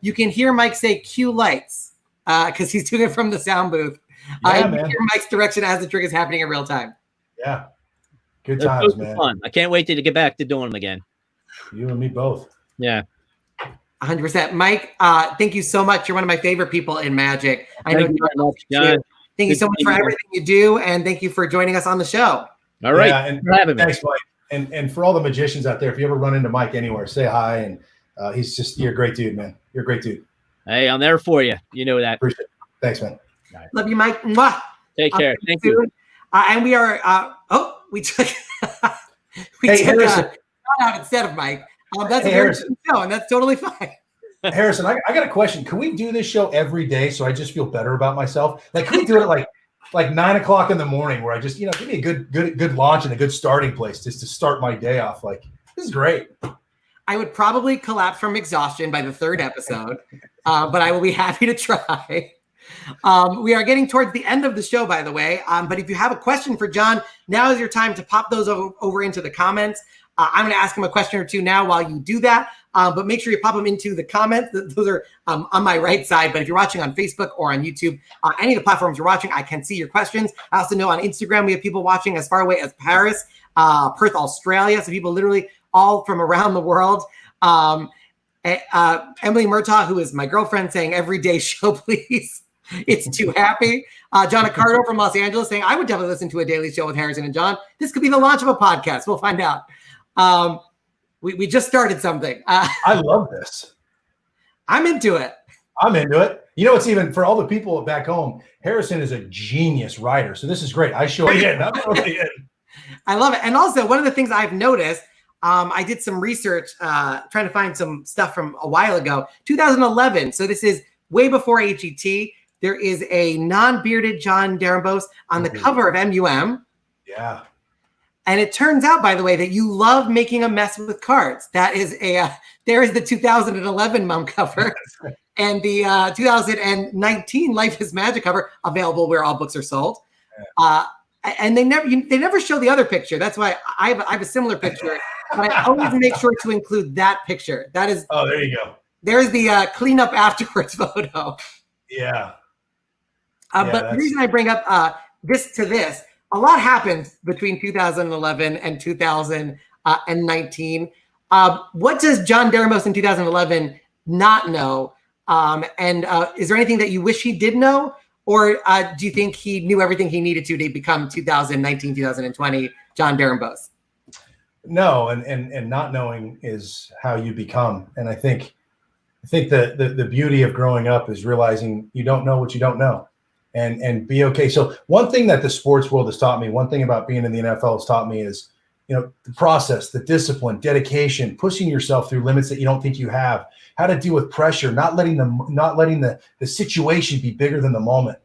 hear Mike say cue lights because he's doing it from the sound booth. Yeah, you hear Mike's direction as the trick is happening in real time. Yeah. Good times, man. Fun. I can't wait to get back to doing them again. You and me both. Yeah. 100%. Mike, thank you so much. You're one of my favorite people in Magic. Thank you very much, John. Thank you so much for everything you do, and thank you for joining us on the show. All right. Yeah, and thanks, Mike. And for all the magicians out there, if you ever run into Mike anywhere, say hi. And you're a great dude, man. You're a great dude. Hey, I'm there for you. You know that. Appreciate it. Thanks, man. Right. Love you, Mike. Mwah. Take care. Thank you. And we are. We took. Took Harrison out instead of Mike. That's Harrison. No, and that's totally fine. Harrison, I got a question. Can we do this show every day so I just feel better about myself? Like, can we do it at like 9 o'clock in the morning where I just, give me a good launch and a good starting place just to start my day off? Like, this is great. I would probably collapse from exhaustion by the third episode, but I will be happy to try. We are getting towards the end of the show, by the way. But if you have a question for John, now is your time to pop those over into the comments. I'm going to ask him a question or two now while you do that. But make sure you pop them into the comments. Those are on my right side. But if you're watching on Facebook or on YouTube, any of the platforms you're watching, I can see your questions. I also know on Instagram we have people watching as far away as Paris, Perth, Australia. So people literally all from around the world. Emily Murtaugh, who is my girlfriend, saying everyday show, please. It's too happy. John Accardo from Los Angeles saying, I would definitely listen to a daily show with Harrison and John. This could be the launch of a podcast. We'll find out. We just started something. I love this. I'm into it. I'm into it. You know, it's even for all the people back home, Harrison is a genius writer. So this is great. I show you. I love it. And also one of the things I've noticed, I did some research trying to find some stuff from a while ago, 2011. So this is way before HET. There is a non-bearded Jon Dorenbos on the cover of MUM. Yeah. And it turns out, by the way, that you love making a mess with cards. That is there is the 2011 MUM cover and the 2019 Life is Magic cover, available where all books are sold. And they never show the other picture. That's why I have a similar picture, but I always make sure to include that picture. That is. Oh, there you go. There's the cleanup afterwards photo. Yeah. But the reason I bring up this, a lot happened between 2011 and 2019. What does Jon Dorenbos in 2011 not know? And is there anything that you wish he did know? Or do you think he knew everything he needed to become 2019, 2020 Jon Dorenbos? No, and not knowing is how you become. And I think the beauty of growing up is realizing you don't know what you don't know. And be okay. So one thing that the sports world has taught me, one thing about being in the NFL has taught me is, the process, the discipline, dedication, pushing yourself through limits that you don't think you have, how to deal with pressure, not letting the situation be bigger than the moment.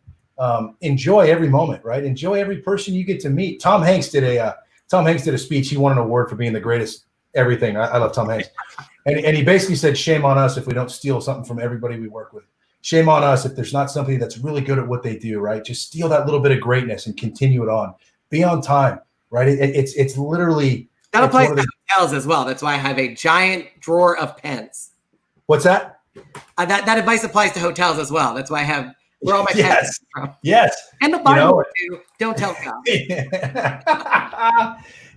Enjoy every moment, right? Enjoy every person you get to meet. Tom Hanks did a speech. He won an award for being the greatest everything. I love Tom Hanks. And he basically said, shame on us if we don't steal something from everybody we work with. Shame on us if there's not somebody that's really good at what they do, right? Just steal that little bit of greatness and continue it on. Be on time, right? It's literally – that applies to hotels as well. That's why I have a giant drawer of pens. What's that? That advice applies to hotels as well. That's why I have where all my pens from. Yes. And the Bible too. Don't tell them.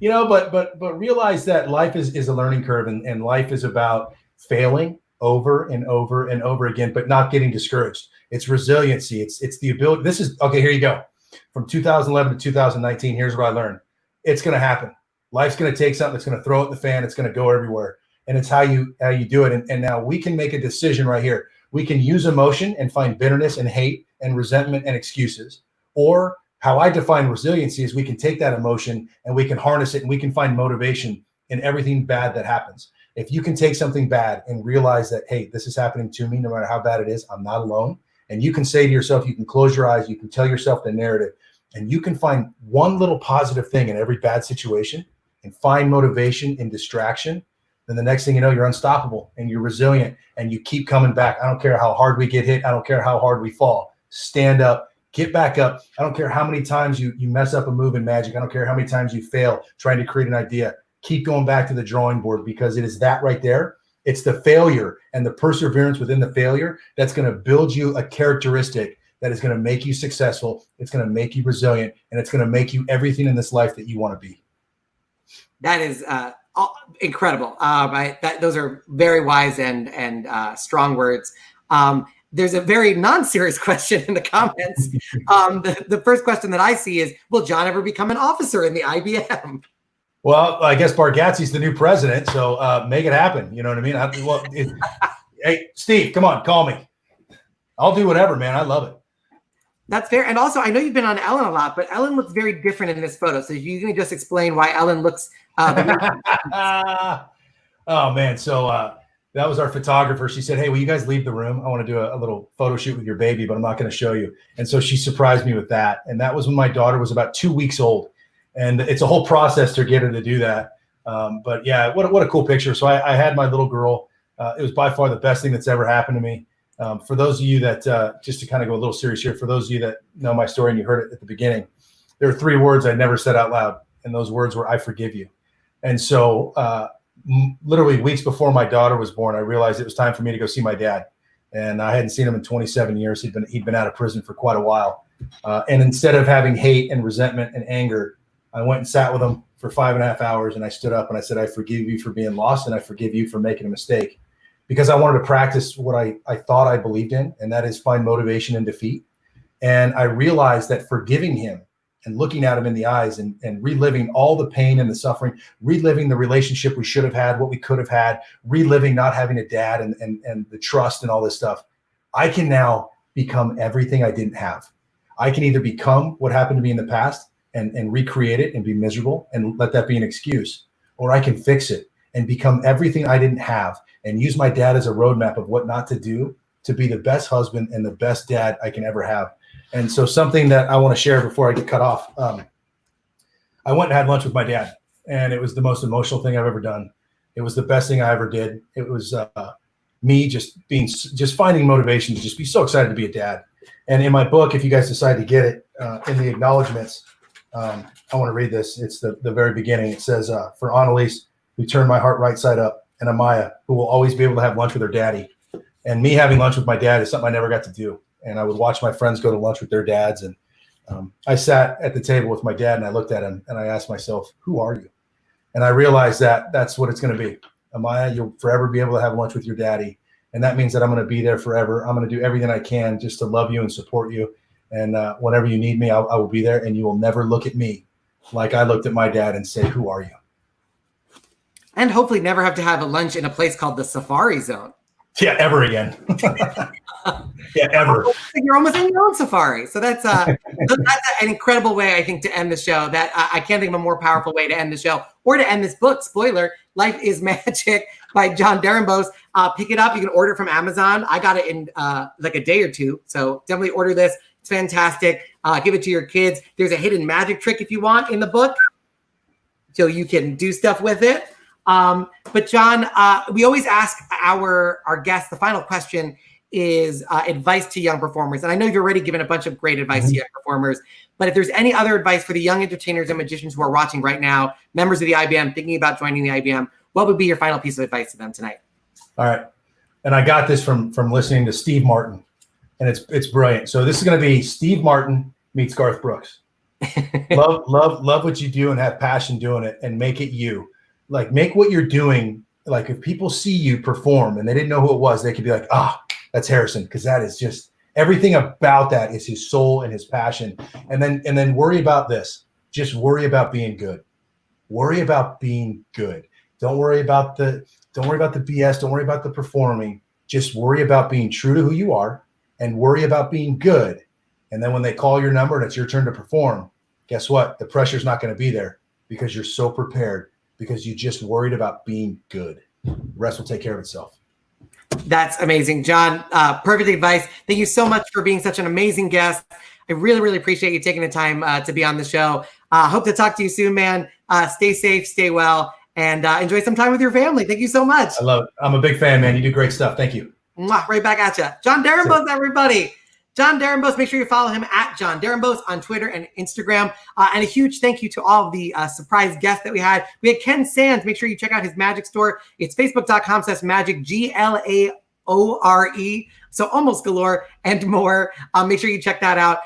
But realize that life is a learning curve, and life is about failing over and over and over again, but not getting discouraged. It's resiliency. It's the ability. This is okay. Here you go. From 2011 to 2019, here's what I learned. It's going to happen. Life's going to take something. It's going to throw it in the fan. It's going to go everywhere. And it's how you do it. And now we can make a decision right here. We can use emotion and find bitterness and hate and resentment and excuses. Or how I define resiliency is we can take that emotion and we can harness it and we can find motivation in everything bad that happens. If you can take something bad and realize that, hey, this is happening to me, no matter how bad it is, I'm not alone. And you can say to yourself, you can close your eyes, you can tell yourself the narrative, and you can find one little positive thing in every bad situation and find motivation in distraction. Then the next thing you know, you're unstoppable and you're resilient and you keep coming back. I don't care how hard we get hit. I don't care how hard we fall. Stand up, get back up. I don't care how many times you mess up a move in Magic. I don't care how many times you fail trying to create an idea. Keep going back to the drawing board, because it is that right there. It's the failure and the perseverance within the failure that's going to build you a characteristic that is going to make you successful. It's going to make you resilient, and it's going to make you everything in this life that you want to be. That is incredible. Those are very wise and strong words. There's a very non-serious question in the comments. The first question that I see is, will John ever become an officer in the IBM? Well, I guess Bargatze's the new president, so make it happen. You know what I mean? Hey, Steve, come on, call me. I'll do whatever, man. I love it. That's fair. And also, I know you've been on Ellen a lot, but Ellen looks very different in this photo. So you can just explain why Ellen looks. Oh, man. So that was our photographer. She said, hey, will you guys leave the room? I want to do a little photo shoot with your baby, but I'm not going to show you. And so she surprised me with that. And that was when my daughter was about 2 weeks old. And it's a whole process to get her to do that. But yeah, what a cool picture. So I had my little girl. It was by far the best thing that's ever happened to me. For those of you that, just to kind of go a little serious here, for those of you that know my story and you heard it at the beginning, there are 3 words I never said out loud. And those words were, I forgive you. And so literally weeks before my daughter was born, I realized it was time for me to go see my dad. And I hadn't seen him in 27 years. He'd been out of prison for quite a while. And instead of having hate and resentment and anger, I went and sat with him for 5.5 hours. And I stood up and I said, I forgive you for being lost. And I forgive you for making a mistake. Because I wanted to practice what I thought I believed in, and that is find motivation in defeat. And I realized that forgiving him and looking at him in the eyes and reliving all the pain and the suffering, reliving the relationship we should have had, what we could have had, reliving not having a dad and the trust and all this stuff, I can now become everything I didn't have. I can either become what happened to me in the past and recreate it and be miserable and let that be an excuse, or I can fix it and become everything I didn't have and use my dad as a roadmap of what not to do to be the best husband and the best dad I can ever have. And so something that I want to share before I get cut off, I went and had lunch with my dad, and it was the most emotional thing I've ever done. It was the best thing I ever did. It was me just finding motivation to just be so excited to be a dad. And in my book, if you guys decide to get it, in the acknowledgments, I want to read this. It's the very beginning. It says, for Annalise, who turned my heart right side up, and Amaya, who will always be able to have lunch with her daddy. And me having lunch with my dad is something I never got to do. And I would watch my friends go to lunch with their dads. And I sat at the table with my dad and I looked at him and I asked myself, who are you? And I realized that that's what it's going to be. Amaya, you'll forever be able to have lunch with your daddy. And that means that I'm going to be there forever. I'm going to do everything I can just to love you and support you. And whenever you need me, I will be there. And you will never look at me like I looked at my dad and say, who are you? And hopefully never have to have a lunch in a place called the Safari Zone. Yeah, ever again. Yeah, ever. You're almost in your own safari. So that's an incredible way, I think, to end the show. That I can't think of a more powerful way to end the show or to end this book. Spoiler, Life is Magic by Jon Dorenbos. Pick it up. You can order it from Amazon. I got it in like a day or two. So definitely order this. It's fantastic. Give it to your kids. There's a hidden magic trick if you want in the book, so you can do stuff with it. But John, we always ask our guests, the final question is advice to young performers. And I know you've already given a bunch of great advice to young performers, but if there's any other advice for the young entertainers and magicians who are watching right now, members of the IBM, thinking about joining the IBM, what would be your final piece of advice to them tonight? All right. And I got this from listening to Steve Martin, and it's brilliant. So this is going to be Steve Martin meets Garth Brooks. love what you do and have passion doing it and make it you. Like, make what you're doing. Like, if people see you perform and they didn't know who it was, they could be like, that's Harrison. Cause that is just everything about that is his soul and his passion. And then worry about this. Just worry about being good. Worry about being good. Don't worry about the BS. Don't worry about the performing. Just worry about being true to who you are and worry about being good. And then when they call your number and it's your turn to perform, guess what? The pressure's not going to be there because you're so prepared. Because you just worried about being good. The rest will take care of itself. That's amazing, John. Perfect advice. Thank you so much for being such an amazing guest. I really, really appreciate you taking the time to be on the show. Hope to talk to you soon, man. Stay safe, stay well, and enjoy some time with your family. Thank you so much. I love it. I'm a big fan, man. You do great stuff. Thank you. Right back at you. Jon Dorenbos, everybody. Jon Dorenbos, make sure you follow him at Jon Dorenbos on Twitter and Instagram. And a huge thank you to all of the surprise guests that we had. We had Ken Sands. Make sure you check out his magic store. It's facebook.com/magic, GLAORE. So almost galore and more. Make sure you check that out.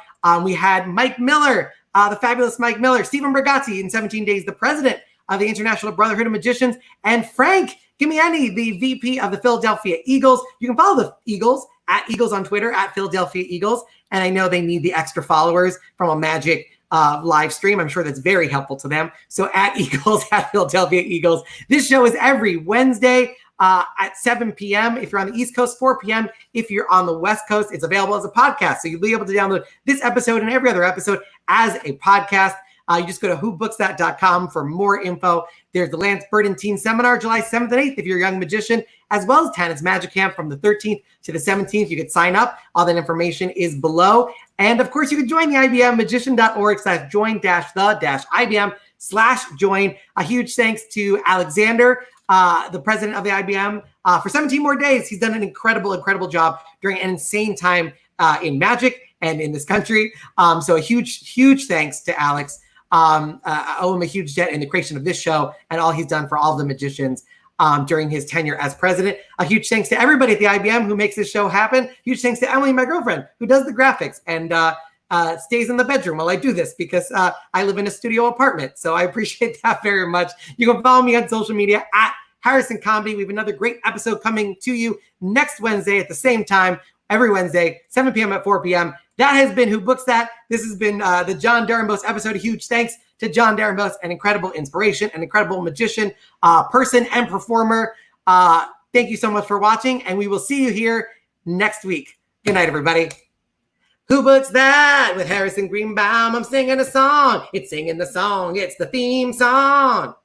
We had Mike Miller, the fabulous Mike Miller, Stephen Rigazzi in 17 Days, the president of the International Brotherhood of Magicians, and Frank Gimiani, the VP of the Philadelphia Eagles. You can follow the Eagles at Eagles on Twitter, at Philadelphia Eagles. And I know they need the extra followers from a Magic live stream. I'm sure that's very helpful to them. So at Eagles, at Philadelphia Eagles. This show is every Wednesday at 7 p.m. If you're on the East Coast, 4 p.m. If you're on the West Coast, it's available as a podcast. So you'll be able to download this episode and every other episode as a podcast. You just go to whobooks.com for more info. There's the Lance Burton Teen Seminar, July 7th and 8th, if you're a young magician, as well as Tannen's Magic Camp from the 13th to the 17th. You can sign up. All that information is below. And of course, you can join the IBM, magician.org/join-the-IBM/join. A huge thanks to Alexander, the president of the IBM, for 17 more days. He's done an incredible job during an insane time in Magic and in this country. So a huge thanks to Alex. I owe him a huge debt in the creation of this show and all he's done for all the magicians during his tenure as president. A huge thanks to everybody at the IBM who makes this show happen. Huge thanks to Emily, my girlfriend, who does the graphics and stays in the bedroom while I do this because I live in a studio apartment. So I appreciate that very much. You can follow me on social media at Harrison Comedy. We have another great episode coming to you next Wednesday at the same time, every Wednesday, 7 p.m. at 4 p.m. That has been Who Books That. This has been the Jon Dorenbos episode. A huge thanks to Jon Dorenbos, an incredible inspiration, an incredible magician, person, and performer. Thank you so much for watching, and we will see you here next week. Good night, everybody. Who Books That with Harrison Greenbaum. I'm singing a song. It's singing the song. It's the theme song.